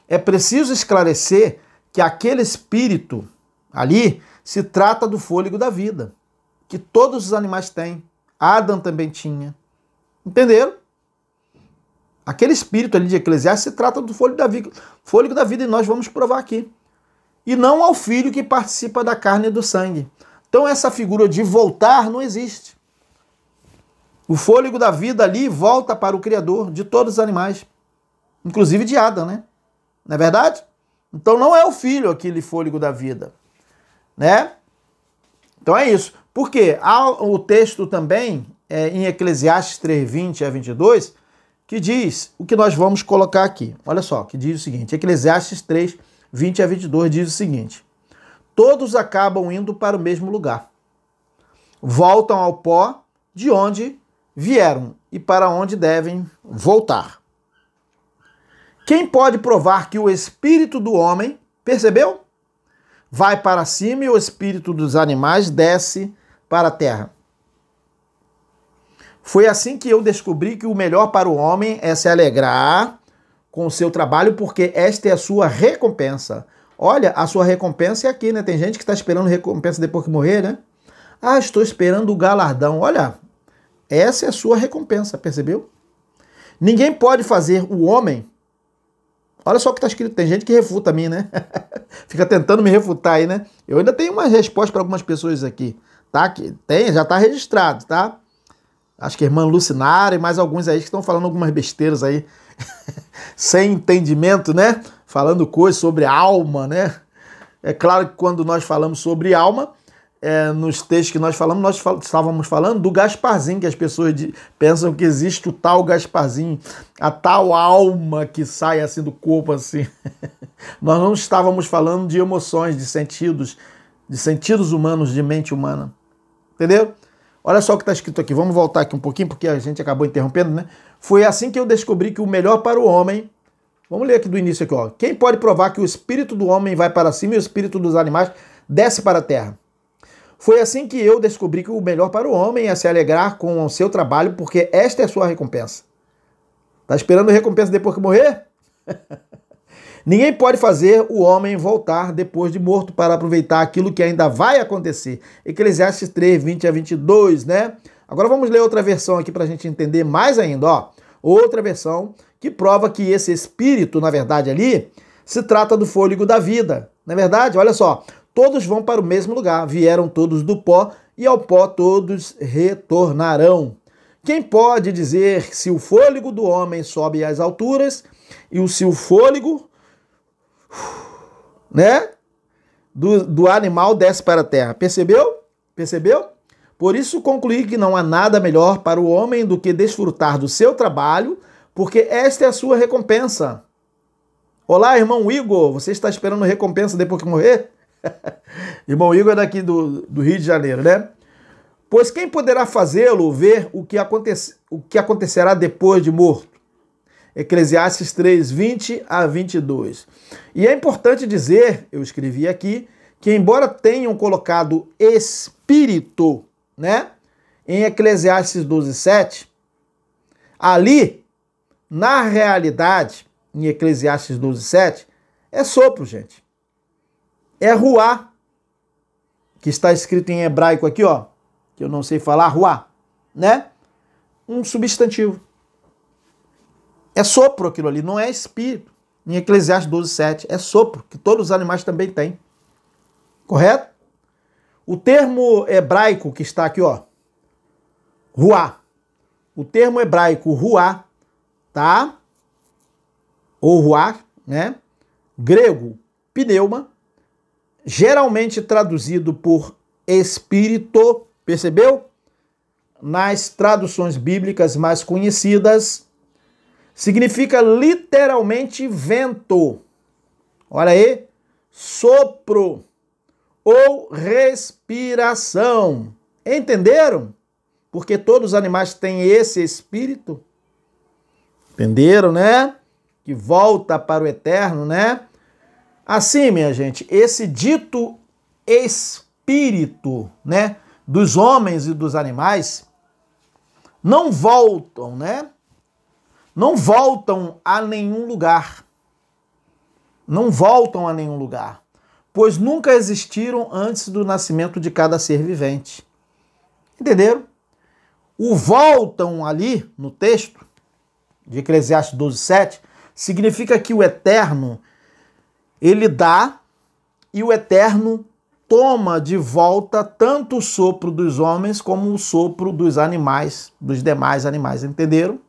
é preciso esclarecer que aquele espírito ali se trata do fôlego da vida, que todos os animais têm. Adão também tinha. Entenderam? Aquele espírito ali de Eclesiastes se trata do fôlego da vida, e nós vamos provar aqui. E não ao filho que participa da carne e do sangue. Então essa figura de voltar não existe. O fôlego da vida ali volta para o Criador de todos os animais, inclusive de Adão, né? Não é verdade? Então não é o filho aquele fôlego da vida, né? Então é isso. Porque há o texto também em Eclesiastes 3:20 a 22, que diz o que nós vamos colocar aqui. Olha só, que diz o seguinte, Eclesiastes 3:20 a 22 diz o seguinte: todos acabam indo para o mesmo lugar. Voltam ao pó de onde vieram e para onde devem voltar. Quem pode provar que o espírito do homem, percebeu? Vai para cima e o espírito dos animais desce para a terra. Foi assim que eu descobri que o melhor para o homem é se alegrar com o seu trabalho, porque esta é a sua recompensa. Olha, a sua recompensa é aqui, né? Tem gente que está esperando recompensa depois que morrer, né? Ah, estou esperando o galardão. Olha, essa é a sua recompensa, percebeu? Ninguém pode fazer o homem, Olha só o que está escrito, tem gente que refuta a mim, né? Fica tentando me refutar aí, né? Eu ainda tenho uma resposta para algumas pessoas aqui, tá? Que tem, já está registrado, tá? Acho que a irmã Lucinara e mais alguns aí que estão falando algumas besteiras aí, sem entendimento, né? Falando coisas sobre alma, né? É claro que quando nós falamos sobre alma, nos textos que nós falamos, estávamos falando do Gasparzinho, que as pessoas pensam que existe o tal Gasparzinho, a tal alma que sai assim do corpo, assim. Nós não estávamos falando de emoções, de sentidos humanos, de mente humana. Entendeu? Olha só o que está escrito aqui. Vamos voltar aqui um pouquinho, porque a gente acabou interrompendo, né? Foi assim que eu descobri que o melhor para o homem... Vamos ler aqui do início aqui, ó. Quem pode provar que o espírito do homem vai para cima e o espírito dos animais desce para a terra? Foi assim que eu descobri que o melhor para o homem é se alegrar com o seu trabalho, porque esta é a sua recompensa. Tá esperando recompensa depois que morrer? Ninguém pode fazer o homem voltar depois de morto para aproveitar aquilo que ainda vai acontecer. Eclesiastes 3, 20 a 22, né? Agora vamos ler outra versão aqui para a gente entender mais ainda, ó. Outra versão que prova que esse espírito, na verdade, ali, se trata do fôlego da vida. Na verdade, olha só, todos vão para o mesmo lugar, vieram todos do pó e ao pó todos retornarão. Quem pode dizer se o fôlego do homem sobe às alturas e se o fôlego, né, do animal desce para a terra? Percebeu? Percebeu? Por isso concluí que não há nada melhor para o homem do que desfrutar do seu trabalho, porque esta é a sua recompensa. Olá, irmão Igor, você está esperando recompensa depois que morrer? Irmão Igor é daqui do Rio de Janeiro, né? Pois quem poderá fazê-lo ver o que acontecerá depois de morto? Eclesiastes 3, 20 a 22. E é importante dizer, eu escrevi aqui, que embora tenham colocado espírito, né, em Eclesiastes 12, 7, ali, na realidade, em Eclesiastes 12, 7, é sopro, gente. É ruá, que está escrito em hebraico aqui, ó, que eu não sei falar, ruá, né? Um substantivo. É sopro aquilo ali, não é espírito. Em Eclesiastes 12, 7, é sopro, que todos os animais também têm. Correto? O termo hebraico que está aqui, ó, ruá. O termo hebraico ruá, tá? Ou ruá, né? Grego, pneuma, geralmente traduzido por espírito, percebeu? Nas traduções bíblicas mais conhecidas, significa literalmente vento. Olha aí, sopro ou respiração. Entenderam? Porque todos os animais têm esse espírito. Entenderam, né? Que volta para o eterno, né? Assim, minha gente, esse dito espírito, né, dos homens e dos animais não voltam, né? Não voltam a nenhum lugar. Não voltam a nenhum lugar, pois nunca existiram antes do nascimento de cada ser vivente. Entenderam? O voltam ali no texto de Eclesiastes 12, 7 significa que o eterno ele dá e o eterno toma de volta tanto o sopro dos homens como o sopro dos animais, dos demais animais, entenderam?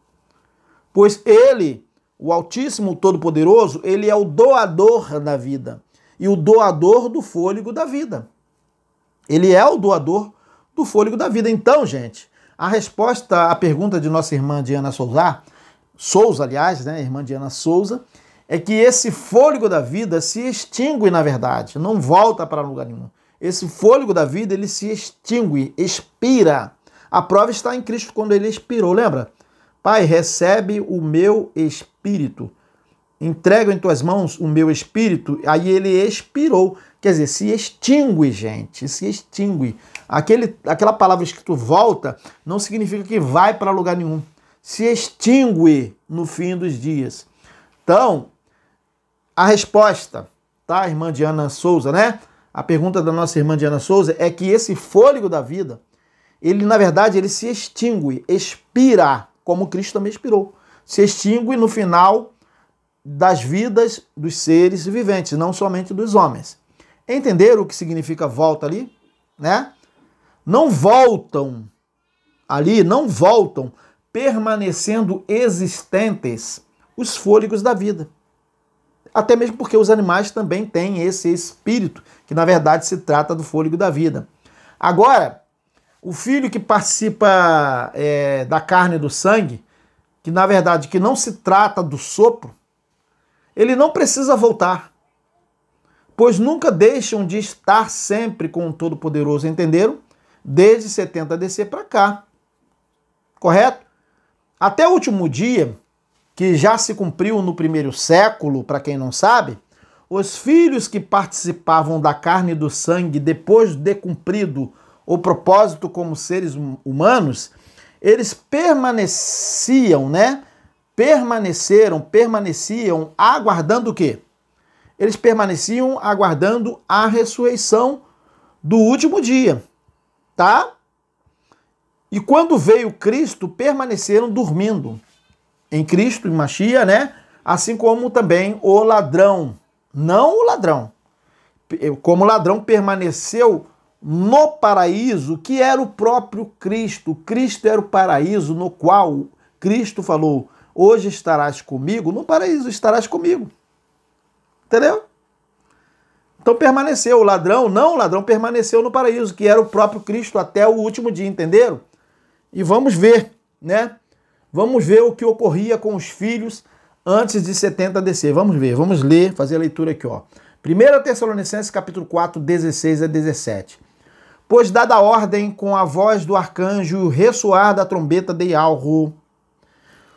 Pois ele, o Altíssimo, o Todo-Poderoso, ele é o doador da vida e o doador do fôlego da vida. Ele é o doador do fôlego da vida. Então, gente, a resposta à pergunta de nossa irmã Diana Souza, aliás, né, irmã Diana Souza, é que esse fôlego da vida se extingue, na verdade, não volta para lugar nenhum. Esse fôlego da vida, ele se extingue, expira. A prova está em Cristo quando ele expirou, lembra? Pai, recebe o meu espírito. Entrega em tuas mãos o meu espírito. Aí ele expirou. Quer dizer, se extingue, gente, se extingue. Aquela palavra escrito volta não significa que vai para lugar nenhum. Se extingue no fim dos dias. Então, a resposta, tá, irmã Diana Souza, né? A pergunta da nossa irmã Diana Souza é que esse fôlego da vida, ele, na verdade, ele se extingue, expira, como Cristo também expirou. Se extingue no final das vidas dos seres viventes, não somente dos homens. Entenderam o que significa volta ali? Né? Não voltam ali, não voltam permanecendo existentes os fôlegos da vida. Até mesmo porque os animais também têm esse espírito, que na verdade se trata do fôlego da vida. Agora, o filho que participa da carne e do sangue, que na verdade que não se trata do sopro, ele não precisa voltar, pois nunca deixam de estar sempre com o Todo-Poderoso, entenderam? Desde 70 DC para cá, correto? Até o último dia, que já se cumpriu no primeiro século, para quem não sabe, os filhos que participavam da carne e do sangue depois de cumprido o propósito como seres humanos, eles permaneciam, né? Permaneciam aguardando o quê? Eles permaneciam aguardando a ressurreição do último dia, tá? E quando veio Cristo, permaneceram dormindo em Cristo, em Machia, né? Assim como também o ladrão, não o ladrão, como o ladrão permaneceu no paraíso, que era o próprio Cristo. Cristo era o paraíso no qual Cristo falou, hoje estarás comigo, no paraíso estarás comigo. Entendeu? Então permaneceu o ladrão, não, o ladrão permaneceu no paraíso, que era o próprio Cristo até o último dia, entenderam? E vamos ver, né? Vamos ver o que ocorria com os filhos antes de 70 DC. Vamos ver, vamos ler, fazer a leitura aqui, ó. 1 Tessalonicenses, capítulo 4, 16 a 17. Pois dada a ordem com a voz do arcanjo e o ressoar da trombeta de Alro,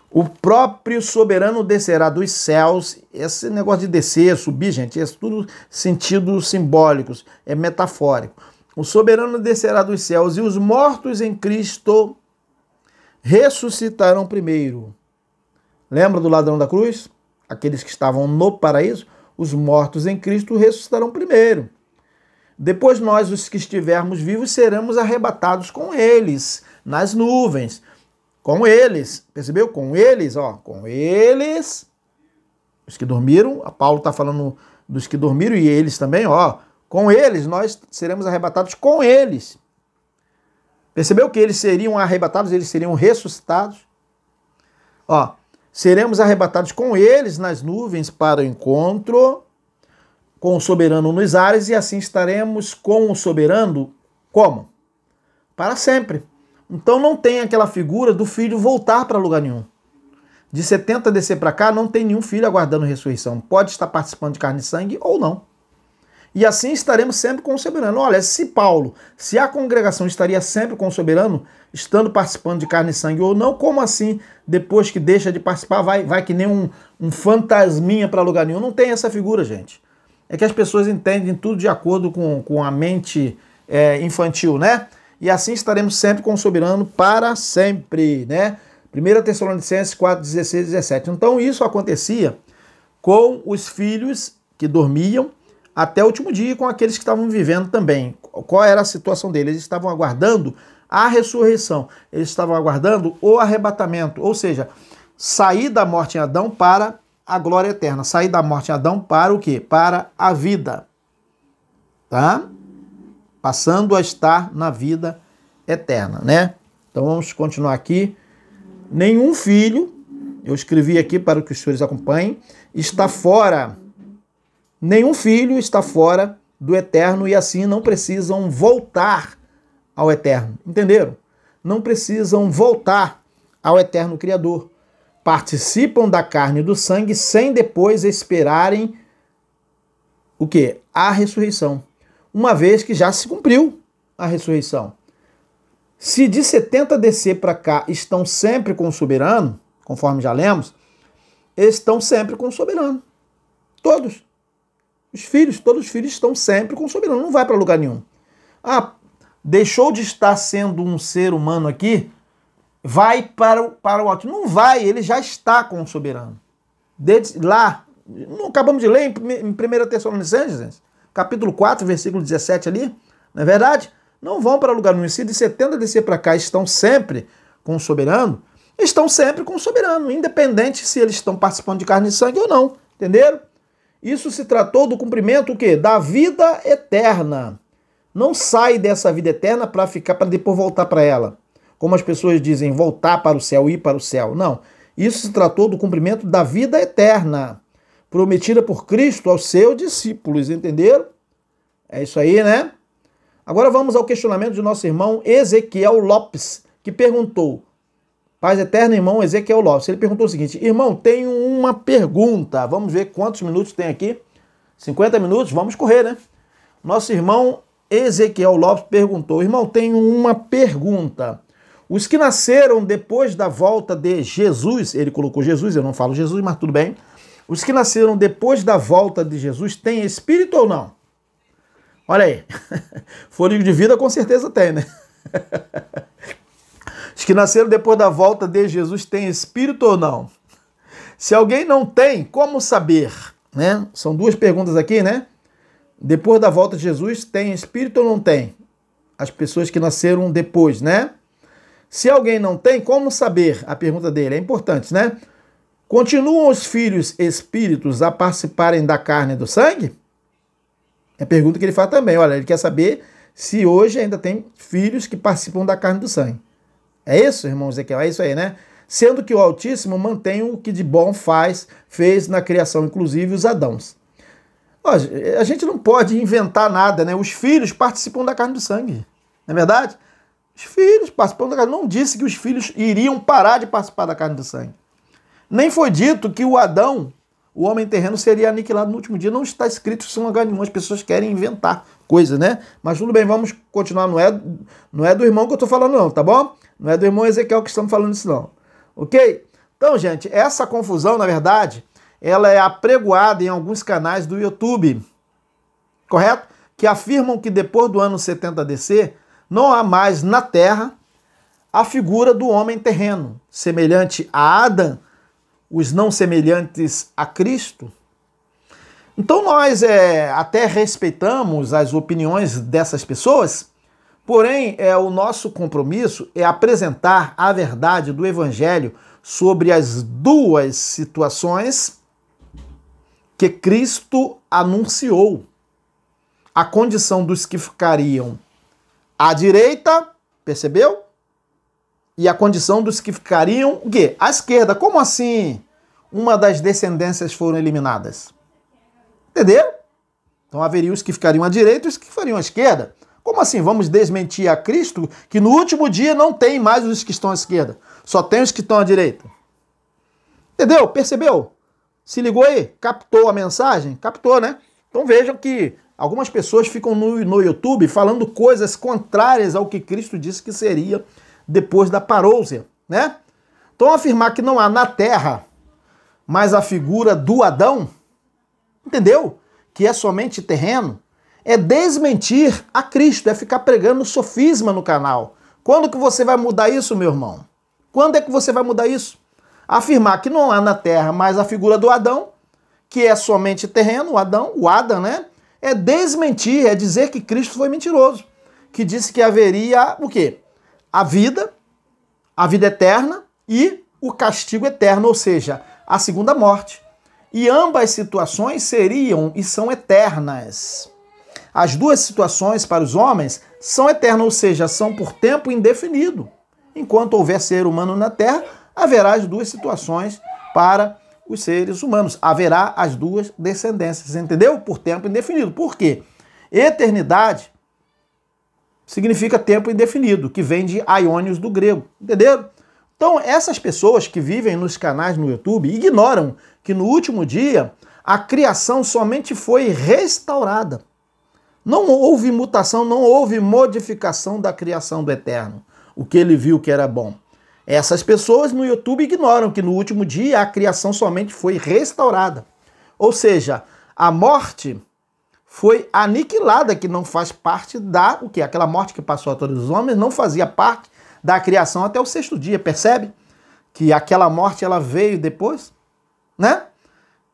o próprio soberano descerá dos céus. Esse negócio de descer, subir, gente, é tudo sentidos simbólicos, é metafórico. O soberano descerá dos céus e os mortos em Cristo ressuscitarão primeiro. Lembra do ladrão da cruz? Aqueles que estavam no paraíso? Os mortos em Cristo ressuscitarão primeiro. Depois nós, os que estivermos vivos, seremos arrebatados com eles, nas nuvens. Com eles, percebeu? Com eles, ó, com eles, os que dormiram, a Paulo está falando dos que dormiram e eles também, ó, com eles nós seremos arrebatados com eles. Percebeu que eles seriam arrebatados, eles seriam ressuscitados? Ó, seremos arrebatados com eles nas nuvens para o encontro com o soberano nos ares e assim estaremos com o soberano, como? Para sempre. Então não tem aquela figura do filho voltar para lugar nenhum. De 70 DC para cá, não tem nenhum filho aguardando ressurreição. Pode estar participando de carne e sangue ou não. E assim estaremos sempre com o soberano. Olha, se a congregação estaria sempre com o soberano, estando participando de carne e sangue ou não, como assim, depois que deixa de participar, vai que nem um fantasminha para lugar nenhum? Não tem essa figura, gente. É que as pessoas entendem tudo de acordo com a mente infantil, né? E assim estaremos sempre com o soberano para sempre, né? 1 Tessalonicenses 4, 16 e 17. Então isso acontecia com os filhos que dormiam até o último dia, com aqueles que estavam vivendo também. Qual era a situação deles? Eles estavam aguardando a ressurreição. Eles estavam aguardando o arrebatamento, ou seja, sair da morte em Adão para a glória eterna. Sair da morte em Adão para o quê? Para a vida. Tá? Passando a estar na vida eterna, né? Então vamos continuar aqui. Nenhum filho, eu escrevi aqui para que os senhores acompanhem, está fora. Nenhum filho está fora do eterno e assim não precisam voltar ao eterno. Entenderam? Não precisam voltar ao eterno Criador. Participam da carne e do sangue sem depois esperarem o quê? A ressurreição. Uma vez que já se cumpriu a ressurreição. Se de 70 DC para cá estão sempre com o soberano, conforme já lemos, estão sempre com o soberano. Todos. Todos os filhos estão sempre com o soberano. Não vai para lugar nenhum. Ah, deixou de estar sendo um ser humano aqui, vai para o alto. Não vai, ele já está com o soberano. Desde lá, não acabamos de ler em 1 Tessalonicenses, capítulo 4, versículo 17 ali, não é verdade? Não vão para lugar nenhum. Se de 70 DC para cá estão sempre com o soberano, estão sempre com o soberano, independente se eles estão participando de carne e sangue ou não, entenderam? Isso se tratou do cumprimento o quê? Da vida eterna. Não sai dessa vida eterna para ficar, para depois voltar para ela. Como as pessoas dizem, voltar para o céu, ir para o céu. Não. Isso se tratou do cumprimento da vida eterna, prometida por Cristo aos seus discípulos, entenderam? É isso aí, né? Agora vamos ao questionamento de nosso irmão Ezequiel Lopes, que perguntou, Paz eterna, irmão Ezequiel Lopes, ele perguntou o seguinte, irmão, tenho uma pergunta, vamos ver quantos minutos tem aqui, 50 minutos, vamos correr, né? Nosso irmão Ezequiel Lopes perguntou, irmão, tenho uma pergunta, os que nasceram depois da volta de Jesus, ele colocou Jesus, eu não falo Jesus, mas tudo bem, os que nasceram depois da volta de Jesus têm espírito ou não? Olha aí, fôlego de vida com certeza tem, né? Os que nasceram depois da volta de Jesus têm espírito ou não? Se alguém não tem, como saber? Né? São duas perguntas aqui, né? Depois da volta de Jesus, tem espírito ou não tem? As pessoas que nasceram depois, né? Se alguém não tem, como saber? A pergunta dele é importante, né? Continuam os filhos espíritos a participarem da carne e do sangue? É a pergunta que ele faz também. Olha, ele quer saber se hoje ainda tem filhos que participam da carne e do sangue. É isso, irmão Ezequiel? É isso aí, né? Sendo que o Altíssimo mantém o que de bom fez na criação, inclusive os Adãos. A gente não pode inventar nada, né? Os filhos participam da carne e do sangue. Não é verdade? Os filhos participam da carne. Não disse que os filhos iriam parar de participar da carne e do sangue. Nem foi dito que o Adão, o homem terreno, seria aniquilado no último dia. Não está escrito isso em lugar nenhum. As pessoas querem inventar coisa, né? Mas tudo bem, vamos continuar. Não é do irmão que eu estou falando não, tá bom? Não é do irmão Ezequiel que estamos falando isso não. Ok? Então, gente, essa confusão, na verdade, ela é apregoada em alguns canais do YouTube, correto? Que afirmam que depois do ano 70 DC, não há mais na Terra a figura do homem terreno, semelhante a Adão, os não semelhantes a Cristo. Então nós até respeitamos as opiniões dessas pessoas, porém o nosso compromisso é apresentar a verdade do Evangelho sobre as duas situações que Cristo anunciou. A condição dos que ficariam à direita, percebeu? E a condição dos que ficariam o quê? À esquerda. Como assim uma das descendências foram eliminadas? Entenderam? Então haveria os que ficariam à direita e os que ficariam à esquerda. Como assim? Vamos desmentir a Cristo que no último dia não tem mais os que estão à esquerda. Só tem os que estão à direita. Entendeu? Percebeu? Se ligou aí? Captou a mensagem? Captou, né? Então vejam que algumas pessoas ficam no YouTube falando coisas contrárias ao que Cristo disse que seria depois da parousia, né? Então afirmar que não há na Terra mais a figura do Adão, entendeu? Que é somente terreno, é desmentir a Cristo, é ficar pregando sofisma no canal. Quando que você vai mudar isso, meu irmão? Quando é que você vai mudar isso? Afirmar que não há na Terra mais a figura do Adão, que é somente terreno, o Adam, né? É desmentir, é dizer que Cristo foi mentiroso, que disse que haveria o quê? A vida eterna e o castigo eterno, ou seja, a segunda morte. E ambas situações seriam e são eternas. As duas situações para os homens são eternas, ou seja, são por tempo indefinido. Enquanto houver ser humano na Terra, haverá as duas situações para os seres humanos. Haverá as duas descendências, entendeu? Por tempo indefinido. Por quê? Eternidade significa tempo indefinido, que vem de aionios do grego, entenderam? Então, essas pessoas que vivem nos canais no YouTube ignoram que no último dia a criação somente foi restaurada. Não houve mutação, não houve modificação da criação do Eterno, o que ele viu que era bom. Essas pessoas no YouTube ignoram que no último dia a criação somente foi restaurada. Ou seja, a morte foi aniquilada, que não faz parte da... O quê? Aquela morte que passou a todos os homens não fazia parte da criação até o sexto dia, percebe? Que aquela morte ela veio depois, né?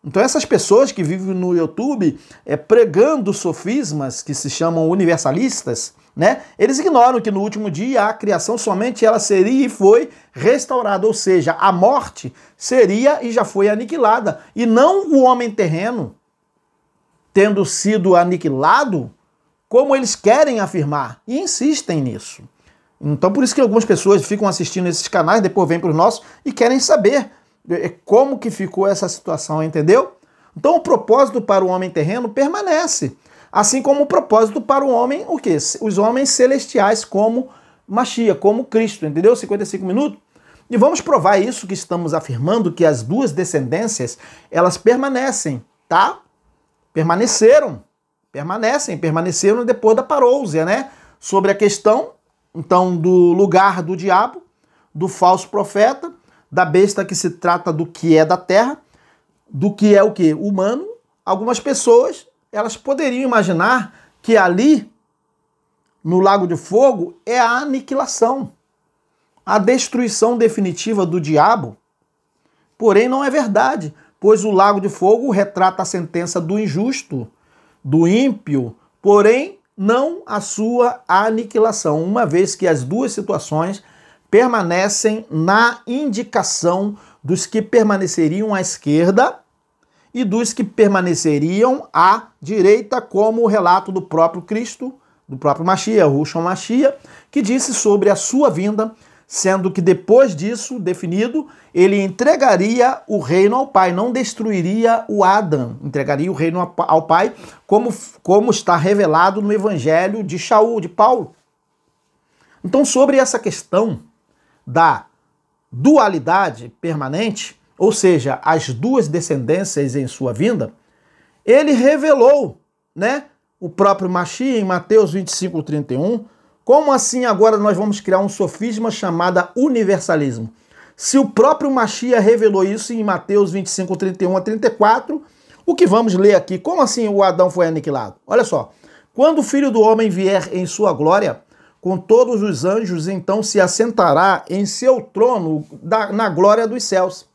Então essas pessoas que vivem no YouTube pregando sofismas que se chamam universalistas, né? Eles ignoram que no último dia a criação somente ela seria e foi restaurada, ou seja, a morte seria e já foi aniquilada, e não o homem terreno tendo sido aniquilado, como eles querem afirmar, e insistem nisso. Então por isso que algumas pessoas ficam assistindo esses canais, depois vêm para os nossos e querem saber como que ficou essa situação, entendeu? Então o propósito para o homem terreno permanece, assim como o propósito para o homem, o quê? Os homens celestiais como Mashiach, como Cristo, entendeu? 55 minutos. E vamos provar isso que estamos afirmando, que as duas descendências, elas permanecem, tá? Permaneceram depois da parousia, né? Sobre a questão, então, do lugar do diabo, do falso profeta, da besta que se trata do que é da terra, do que é o quê? Humano. Algumas pessoas, elas poderiam imaginar que ali, no Lago de Fogo, é a aniquilação, a destruição definitiva do diabo. Porém, não é verdade, pois o Lago de Fogo retrata a sentença do injusto, do ímpio, porém, não a sua aniquilação, uma vez que as duas situações permanecem na indicação dos que permaneceriam à esquerda e dos que permaneceriam à direita, como o relato do próprio Cristo, do próprio Mashiach, Yahushua Mashiach, que disse sobre a sua vinda, sendo que depois disso, definido, ele entregaria o reino ao Pai, não destruiria o Adão, entregaria o reino ao Pai, como está revelado no Evangelho de Shaul, de Paulo. Então, sobre essa questão da dualidade permanente, ou seja, as duas descendências em sua vinda, ele revelou, né, o próprio Mashiach em Mateus 25:31, como assim agora nós vamos criar um sofisma chamado universalismo? Se o próprio Mashiach revelou isso em Mateus 25:31-34, o que vamos ler aqui? Como assim o Adão foi aniquilado? Olha só, quando o Filho do Homem vier em sua glória, com todos os anjos, então se assentará em seu trono na glória dos céus.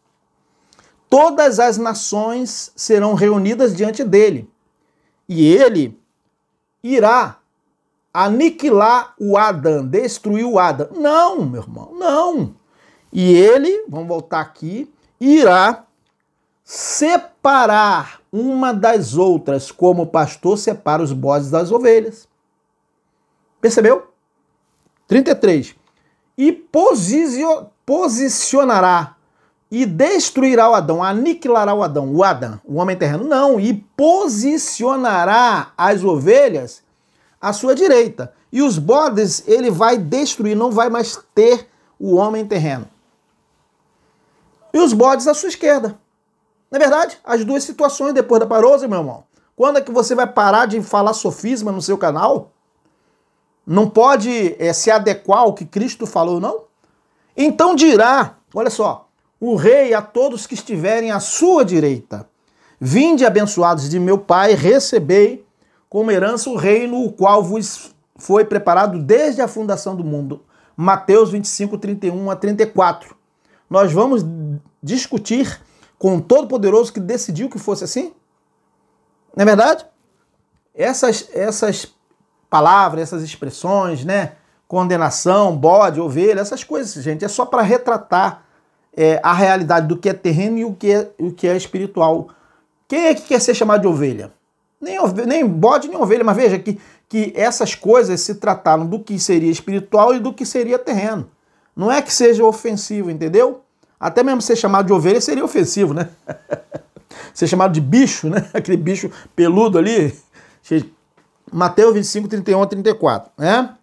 Todas as nações serão reunidas diante dele, e ele irá aniquilar o Adão, destruir o Adão. Não, meu irmão, não. E ele, vamos voltar aqui, irá separar uma das outras, como o pastor separa os bodes das ovelhas. Percebeu? 33. E posicionará e destruirá o Adão, aniquilará o Adão, o homem terreno. Não, e posicionará as ovelhas à sua direita. E os bodes ele vai destruir, não vai mais ter o homem terreno. E os bodes à sua esquerda. Não é verdade? As duas situações depois da parousia, meu irmão. Quando é que você vai parar de falar sofisma no seu canal? Não pode se adequar ao que Cristo falou, não? Então dirá, olha só, o rei a todos que estiverem à sua direita: vinde abençoados de meu Pai, recebei como herança o reino, o qual vos foi preparado desde a fundação do mundo. Mateus 25:31-34. Nós vamos discutir com o Todo-Poderoso que decidiu que fosse assim? Não é verdade? Essas palavras, essas expressões, né? Condenação, bode, ovelha, essas coisas, gente, é só para retratar a realidade do que é terreno e o que é espiritual. Quem é que quer ser chamado de ovelha? Nem bode, nem ovelha, mas veja que essas coisas se trataram do que seria espiritual e do que seria terreno. Não é que seja ofensivo, entendeu? Até mesmo ser chamado de ovelha seria ofensivo, né? Ser chamado de bicho, né? Aquele bicho peludo ali. Mateus 25:31-34, né?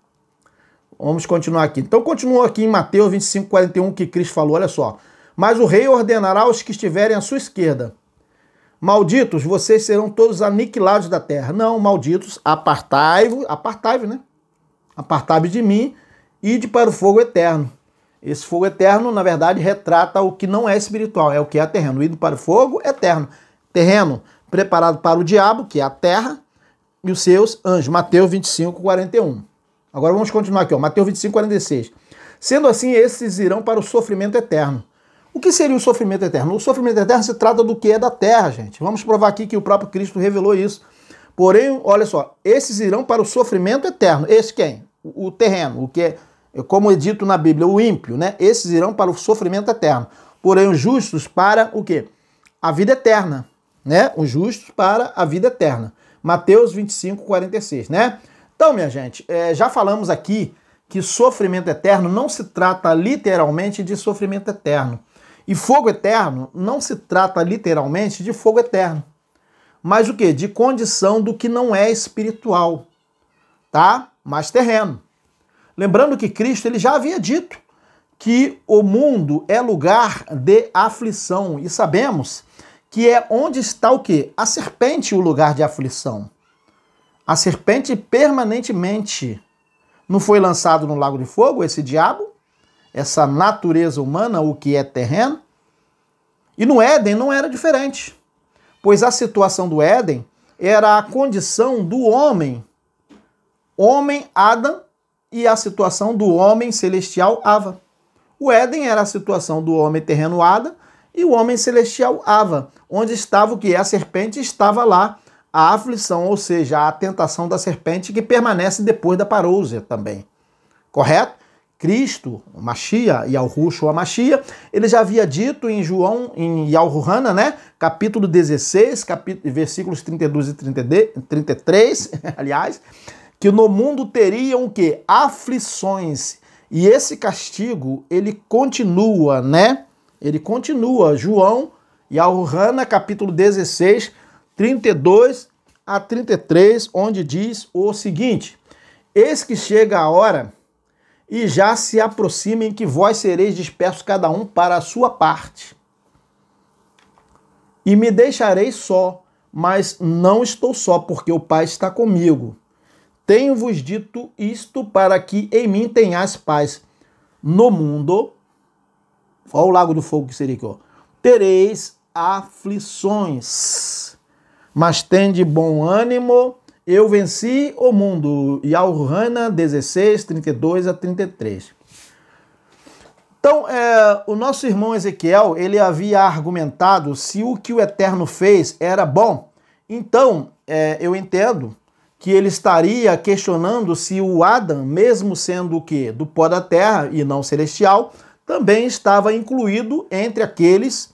Vamos continuar aqui. Então continua aqui em Mateus 25:41 que Cristo falou, olha só. Mas o rei ordenará aos que estiverem à sua esquerda: malditos, vocês serão todos aniquilados da terra. Não, malditos, apartai-vos, né? Apartai-vos de mim, ide para o fogo eterno. Esse fogo eterno, na verdade, retrata o que não é espiritual, é o que é terreno. Ido para o fogo eterno. Terreno preparado para o diabo, que é a terra, e os seus anjos. Mateus 25:41. Agora vamos continuar aqui, ó. Mateus 25:46. Sendo assim, esses irão para o sofrimento eterno. O que seria o sofrimento eterno? O sofrimento eterno se trata do que é da terra, gente. Vamos provar aqui que o próprio Cristo revelou isso. Porém, olha só, esses irão para o sofrimento eterno. Esse quem? o terreno, o que é, como é dito na Bíblia, o ímpio, né? Esses irão para o sofrimento eterno. Porém, os justos para o quê? A vida eterna, né? Os justos para a vida eterna. Mateus 25, 46, né? Então, minha gente, já falamos aqui que sofrimento eterno não se trata literalmente de sofrimento eterno. E fogo eterno não se trata literalmente de fogo eterno. Mas o quê? De condição do que não é espiritual, tá? Mas terreno. Lembrando que Cristo ele já havia dito que o mundo é lugar de aflição. E sabemos que é onde está o quê? A serpente, o lugar de aflição. A serpente permanentemente não foi lançado no lago de fogo, esse diabo, essa natureza humana, o que é terreno. E no Éden não era diferente, pois a situação do Éden era a condição do homem Adão, e a situação do homem celestial Ava. O Éden era a situação do homem terreno Adão e o homem celestial Ava, onde estava o que? A serpente estava lá, a aflição, ou seja, a tentação da serpente que permanece depois da parousia também. Correto? Cristo, o Mashiach, Yahushua o Mashiach, ele já havia dito em João, em Yahuhana, né? Capítulo 16, versículos 32 e 33, aliás, que no mundo teriam o quê? Aflições. E esse castigo, ele continua, né? Ele continua. João, Yahuhana, capítulo 16, 32 a 33, onde diz o seguinte: eis que chega a hora, e já se aproximem que vós sereis dispersos cada um para a sua parte. E me deixareis só, mas não estou só, porque o Pai está comigo. Tenho-vos dito isto para que em mim tenhais paz. No mundo, olha o lago do fogo que seria aqui, ó, tereis aflições, mas tende bom ânimo, eu venci o mundo. Yahuhana 16, 32 a 33. Então, o nosso irmão Ezequiel, ele havia argumentado se o que o Eterno fez era bom. Então, eu entendo que ele estaria questionando se o Adão, mesmo sendo o quê? Do pó da terra e não celestial, também estava incluído entre aqueles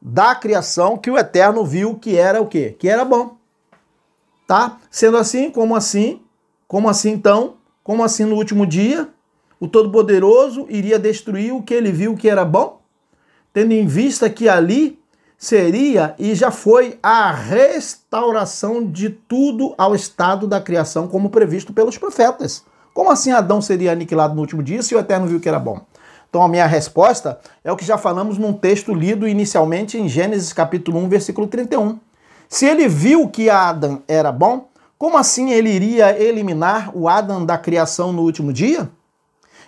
da criação que o Eterno viu que era o quê? Que era bom. Tá? Sendo assim, como assim? Como assim então? Como assim no último dia? O Todo-Poderoso iria destruir o que ele viu que era bom? Tendo em vista que ali seria e já foi a restauração de tudo ao estado da criação como previsto pelos profetas. Como assim Adão seria aniquilado no último dia se o Eterno viu que era bom? Então a minha resposta é o que já falamos num texto lido inicialmente em Gênesis capítulo 1, versículo 31. Se ele viu que Adão era bom, como assim ele iria eliminar o Adão da criação no último dia?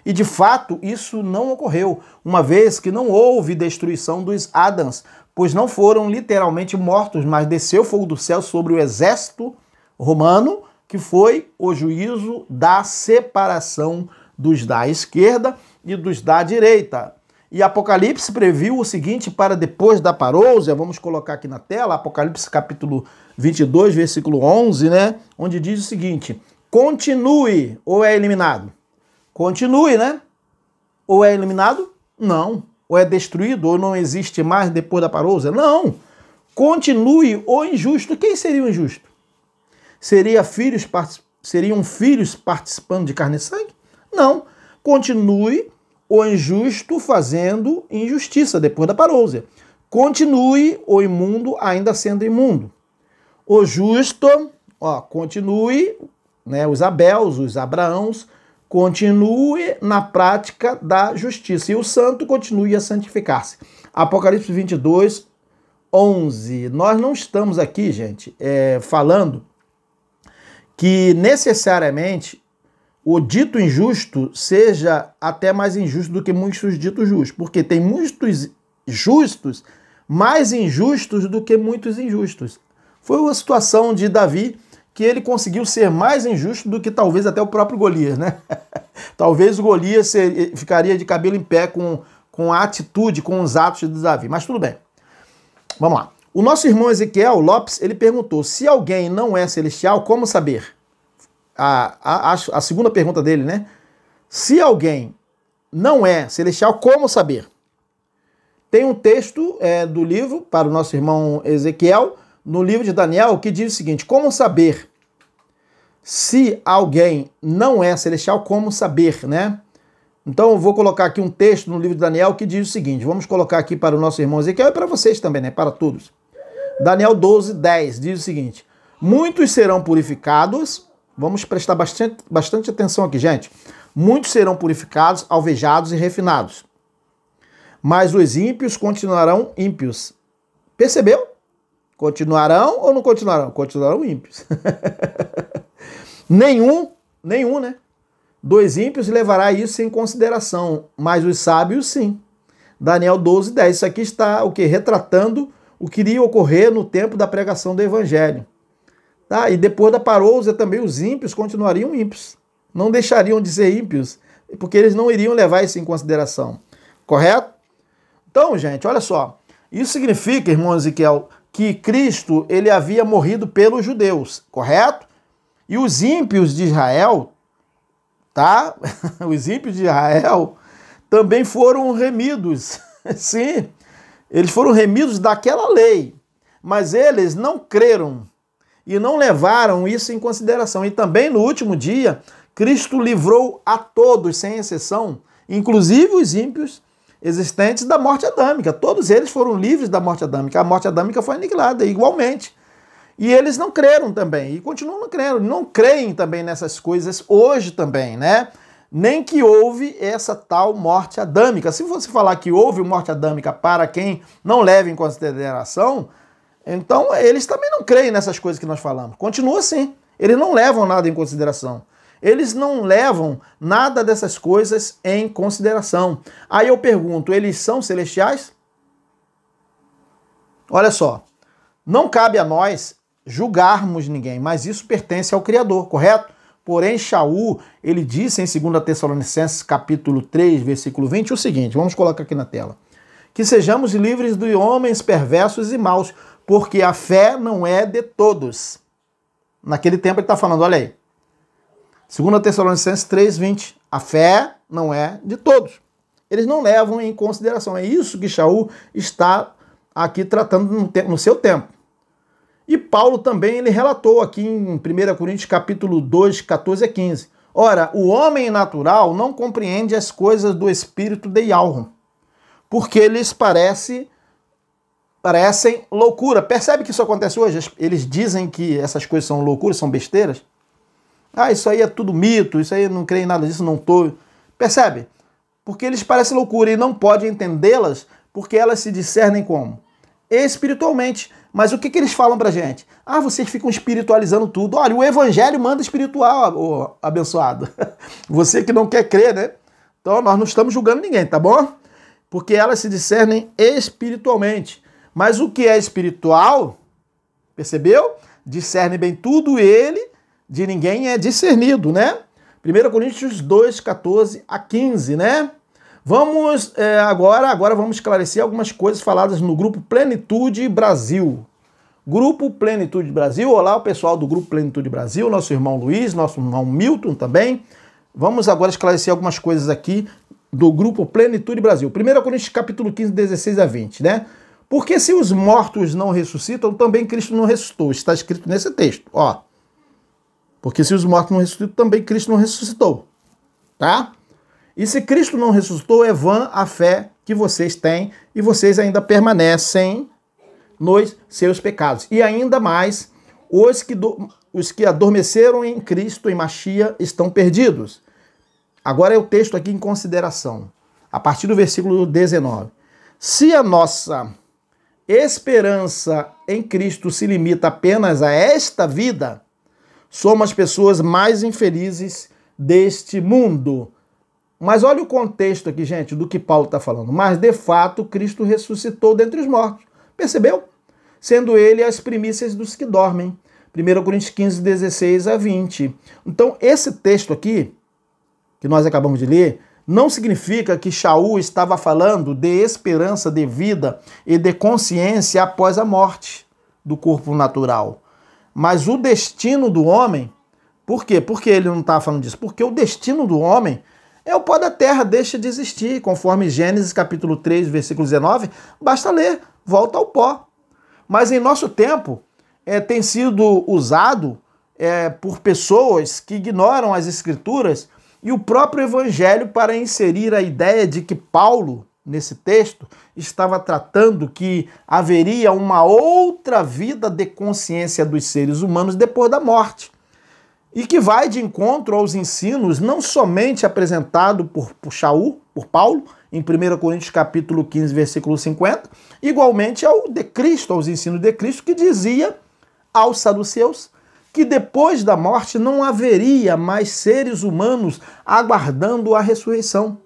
E de fato isso não ocorreu, uma vez que não houve destruição dos Adãs, pois não foram literalmente mortos, mas desceu fogo do céu sobre o exército romano, que foi o juízo da separação dos da esquerda e dos da direita. E Apocalipse previu o seguinte para depois da parousia, vamos colocar aqui na tela, Apocalipse capítulo 22, versículo 11, né? Onde diz o seguinte: continue ou é eliminado? Continue, né? Ou é eliminado? Não. Ou é destruído, ou não existe mais depois da parousia? Não. Continue o injusto. Quem seria o injusto? Seriam filhos participando de carne e sangue? Não. Continue o injusto fazendo injustiça depois da parousia. Continue o imundo ainda sendo imundo. O justo, continue, né, os Abéus, os Abraãos, continue na prática da justiça. E o santo continue a santificar-se. Apocalipse 22, 11. Nós não estamos aqui, gente, falando que necessariamente o dito injusto seja até mais injusto do que muitos ditos justos, porque tem muitos justos mais injustos do que muitos injustos. Foi uma situação de Davi que ele conseguiu ser mais injusto do que talvez até o próprio Golias, né? Talvez o Golias ficaria de cabelo em pé com a atitude, com os atos de Davi, mas tudo bem. Vamos lá. O nosso irmão Ezequiel Lopes, ele perguntou, se alguém não é celestial, como saber? a segunda pergunta dele, né? Se alguém não é celestial, como saber? Tem um texto do livro, para o nosso irmão Ezequiel, no livro de Daniel, que diz o seguinte: como saber se alguém não é celestial, como saber, né? Então eu vou colocar aqui um texto no livro de Daniel que diz o seguinte, vamos colocar aqui para o nosso irmão Ezequiel e para vocês também, né? Para todos. Daniel 12:10 diz o seguinte: muitos serão purificados, vamos prestar bastante atenção aqui, gente. Muitos serão purificados, alvejados e refinados, mas os ímpios continuarão ímpios. Percebeu? Continuarão ou não continuarão? Continuarão ímpios. nenhum, né? Dos ímpios levará isso em consideração, mas os sábios sim. Daniel 12:10. Isso aqui está o que? Retratando o que iria ocorrer no tempo da pregação do evangelho. Tá? E depois da parousia também os ímpios continuariam ímpios. Não deixariam de ser ímpios, porque eles não iriam levar isso em consideração. Correto? Então, gente, olha só. Isso significa, irmão Ezequiel, que Cristo ele havia morrido pelos judeus, correto? E os ímpios de Israel, tá? Os ímpios de Israel também foram remidos. Sim, eles foram remidos daquela lei, mas eles não creram e não levaram isso em consideração. E também no último dia, Cristo livrou a todos, sem exceção, inclusive os ímpios existentes, da morte adâmica. Todos eles foram livres da morte adâmica. A morte adâmica foi aniquilada igualmente. E eles não creram também, e continuam não crendo. Não creem também nessas coisas hoje também, né? Nem que houve essa tal morte adâmica. Se você falar que houve morte adâmica para quem não leva em consideração, então eles também não creem nessas coisas que nós falamos. Continua assim. Eles não levam nada em consideração. Eles não levam nada dessas coisas em consideração. Aí eu pergunto, eles são celestiais? Olha só, não cabe a nós julgarmos ninguém, mas isso pertence ao Criador, correto? Porém, Shaul, ele disse em 2 Tessalonicenses capítulo 3, versículo 20, o seguinte, vamos colocar aqui na tela, que sejamos livres de homens perversos e maus, porque a fé não é de todos. Naquele tempo ele está falando, olha aí, 2 Tessalonicenses 3, 20, a fé não é de todos. Eles não levam em consideração. É isso que Shaul está aqui tratando no seu tempo. E Paulo também ele relatou aqui em 1 Coríntios capítulo 2, 14 a 15. Ora, o homem natural não compreende as coisas do Espírito de Yahweh, porque eles parecem loucura. Percebe que isso acontece hoje? Eles dizem que essas coisas são loucuras, são besteiras. Ah, isso aí é tudo mito, isso aí eu não creio em nada disso, não estou. Percebe? Porque eles parecem loucura e não pode entendê-las porque elas se discernem como? Espiritualmente. Mas o que eles falam pra gente? Ah, vocês ficam espiritualizando tudo. Olha, o evangelho manda espiritual, ô abençoado. Você que não quer crer, né? Então nós não estamos julgando ninguém, tá bom? Porque elas se discernem espiritualmente. Mas o que é espiritual, percebeu? Discerne bem tudo, ele de ninguém é discernido, né? 1 Coríntios 2, 14 a 15, né? Vamos agora vamos esclarecer algumas coisas faladas no Grupo Plenitude Brasil. Grupo Plenitude Brasil, olá o pessoal do Grupo Plenitude Brasil, nosso irmão Luiz, nosso irmão Milton também. Vamos agora esclarecer algumas coisas aqui do Grupo Plenitude Brasil. 1 Coríntios capítulo 15, 16 a 20, né? Porque se os mortos não ressuscitam, também Cristo não ressuscitou. Está escrito nesse texto, ó. Porque se os mortos não ressuscitam, também Cristo não ressuscitou, tá? E se Cristo não ressuscitou, é vã a fé que vocês têm e vocês ainda permanecem nos seus pecados. E ainda mais, os que adormeceram em Cristo, em Machia, estão perdidos. Agora é o texto aqui em consideração, a partir do versículo 19. Se a nossa esperança em Cristo se limita apenas a esta vida, somos as pessoas mais infelizes deste mundo. Mas olha o contexto aqui, gente, do que Paulo está falando. Mas, de fato, Cristo ressuscitou dentre os mortos. Percebeu? Sendo ele as primícias dos que dormem. 1 Coríntios 15, 16 a 20. Então, esse texto aqui, que nós acabamos de ler, não significa que Shaul estava falando de esperança de vida e de consciência após a morte do corpo natural. Mas o destino do homem, Por quê? Por que ele não está falando disso? Porque o destino do homem é o pó da terra, deixa de existir, conforme Gênesis capítulo 3, versículo 19, basta ler, volta ao pó. Mas em nosso tempo, tem sido usado por pessoas que ignoram as Escrituras e o próprio Evangelho para inserir a ideia de que Paulo, nesse texto, estava tratando que haveria uma outra vida de consciência dos seres humanos depois da morte. E que vai de encontro aos ensinos não somente apresentado por Paulo, em 1 Coríntios capítulo 15, versículo 50, igualmente ao de Cristo, aos ensinos de Cristo, que dizia aos saduceus que depois da morte não haveria mais seres humanos aguardando a ressurreição,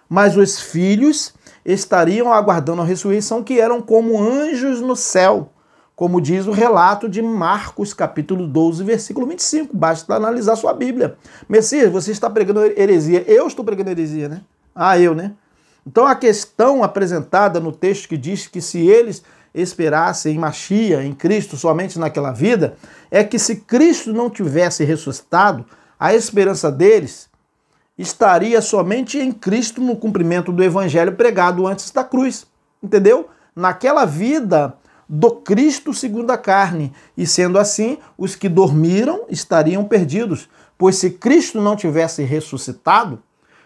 mas os filhos estariam aguardando a ressurreição, que eram como anjos no céu, como diz o relato de Marcos, capítulo 12, versículo 25. Basta analisar sua Bíblia. Messias, você está pregando heresia. Eu estou pregando heresia, né? Eu, né? Então a questão apresentada no texto que diz que se eles esperassem em Machia, em Cristo, somente naquela vida, é que se Cristo não tivesse ressuscitado, a esperança deles estaria somente em Cristo no cumprimento do evangelho pregado antes da cruz. Entendeu? Naquela vida do Cristo segundo a carne. E sendo assim, os que dormiram estariam perdidos. Pois se Cristo não tivesse ressuscitado,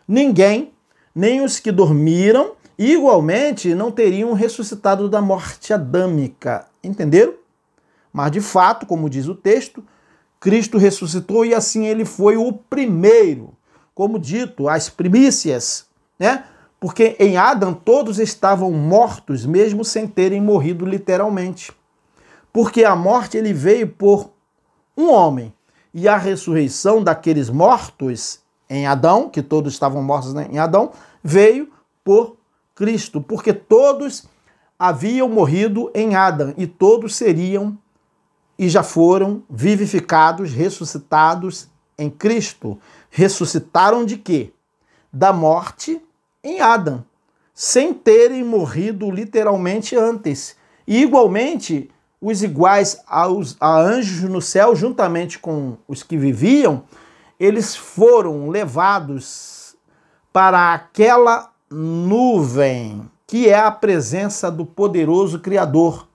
ninguém, nem os que dormiram, igualmente não teriam ressuscitado da morte adâmica. Entenderam? Mas de fato, como diz o texto, Cristo ressuscitou e assim ele foi o primeiro. Como dito, as primícias, né? Porque em Adão todos estavam mortos, mesmo sem terem morrido literalmente. Porque a morte ele veio por um homem. E a ressurreição daqueles mortos em Adão, que todos estavam mortos em Adão, veio por Cristo. Porque todos haviam morrido em Adão e todos seriam e já foram vivificados, ressuscitados em Cristo. Ressuscitaram de quê? Da morte em Adão, sem terem morrido literalmente antes. E igualmente, os iguais a anjos no céu, juntamente com os que viviam, eles foram levados para aquela nuvem, que é a presença do poderoso Criador.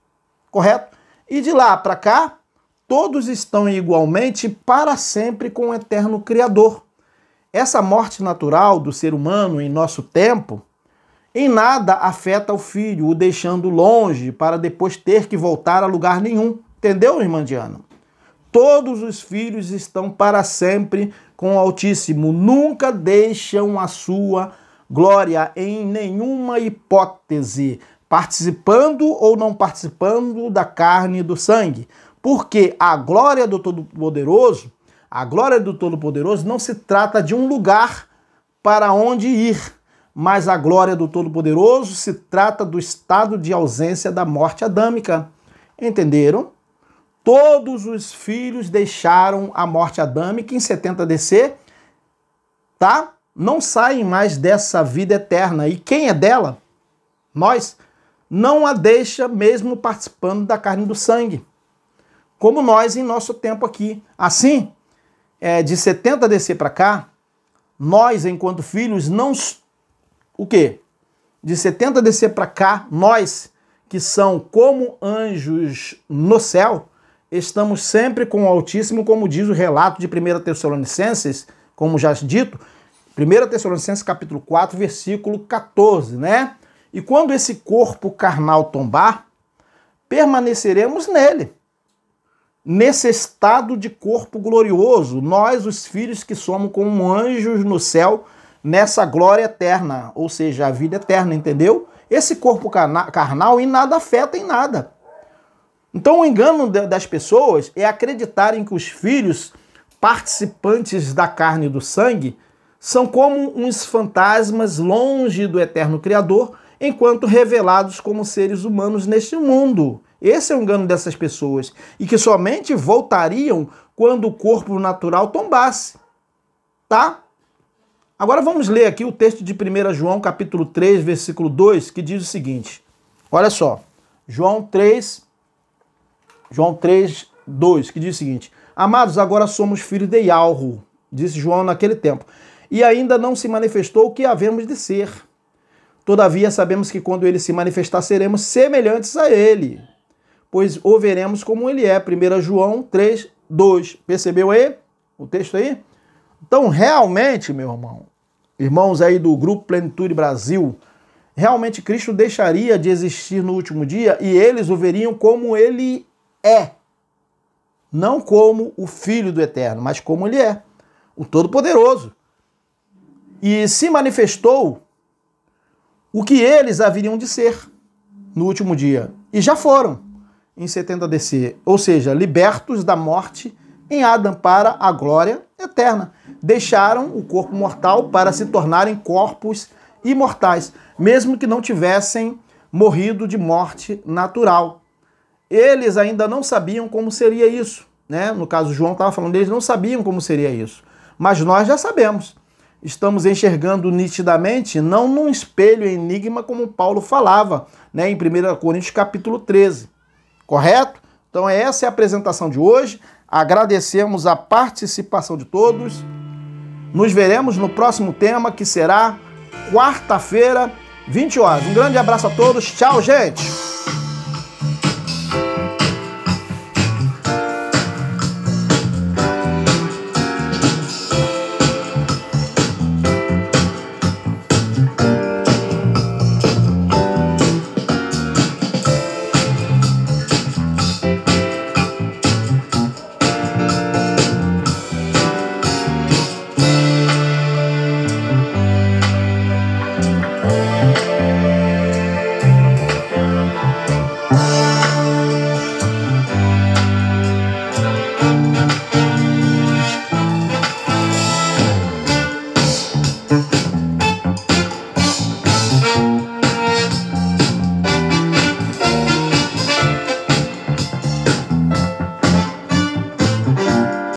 Correto? E de lá para cá, todos estão igualmente para sempre com o eterno Criador. Essa morte natural do ser humano em nosso tempo, em nada afeta o filho, o deixando longe para depois ter que voltar a lugar nenhum. Entendeu, irmã Diana? Todos os filhos estão para sempre com o Altíssimo, nunca deixam a sua glória em nenhuma hipótese, participando ou não participando da carne e do sangue. Porque a glória do Todo-Poderoso, não se trata de um lugar para onde ir, mas a glória do Todo-Poderoso se trata do estado de ausência da morte adâmica. Entenderam? Todos os filhos deixaram a morte adâmica em 70 DC, tá? Não saem mais dessa vida eterna. E quem é dela? Nós. Não a deixa mesmo participando da carne e do sangue. Como nós em nosso tempo aqui. Assim, de 70 DC para cá, nós, enquanto filhos, não... O quê? De 70 DC para cá, nós, que são como anjos no céu, estamos sempre com o Altíssimo, como diz o relato de 1 Tessalonicenses, como já dito, 1 Tessalonicenses capítulo 4, versículo 14, né? E quando esse corpo carnal tombar, permaneceremos nele. Nesse estado de corpo glorioso, nós, os filhos que somos como anjos no céu, nessa glória eterna, ou seja, a vida eterna, entendeu? Esse corpo carnal em nada afeta em nada. Então o engano das pessoas é acreditarem que os filhos participantes da carne e do sangue são como uns fantasmas longe do eterno Criador, enquanto revelados como seres humanos neste mundo. Esse é o engano dessas pessoas, e que somente voltariam quando o corpo natural tombasse. Tá? Agora vamos ler aqui o texto de 1 João, capítulo 3, versículo 2, que diz o seguinte. Olha só, João 3, 2, que diz o seguinte. Amados, agora somos filhos de Yahweh, disse João naquele tempo, e ainda não se manifestou o que havemos de ser. Todavia sabemos que quando ele se manifestar, seremos semelhantes a ele, pois o veremos como ele é. 1 João 3, 2. Percebeu aí o texto aí? Então, realmente, meu irmão, irmãos aí do Grupo Plenitude Brasil, realmente Cristo deixaria de existir no último dia e eles o veriam como ele é. Não como o Filho do Eterno, mas como ele é, o Todo-Poderoso. E se manifestou o que eles haveriam de ser no último dia. E já foram em 70 DC, ou seja, libertos da morte em Adão para a glória eterna. Deixaram o corpo mortal para se tornarem corpos imortais, mesmo que não tivessem morrido de morte natural. Eles ainda não sabiam como seria isso, né? No caso, João estava falando, eles não sabiam como seria isso. Mas nós já sabemos. Estamos enxergando nitidamente, não num espelho enigma como Paulo falava, né, em 1 Coríntios capítulo 13. Correto? Então essa é a apresentação de hoje. Agradecemos a participação de todos. Nos veremos no próximo tema, que será quarta-feira, 20 horas. Um grande abraço a todos. Tchau, gente!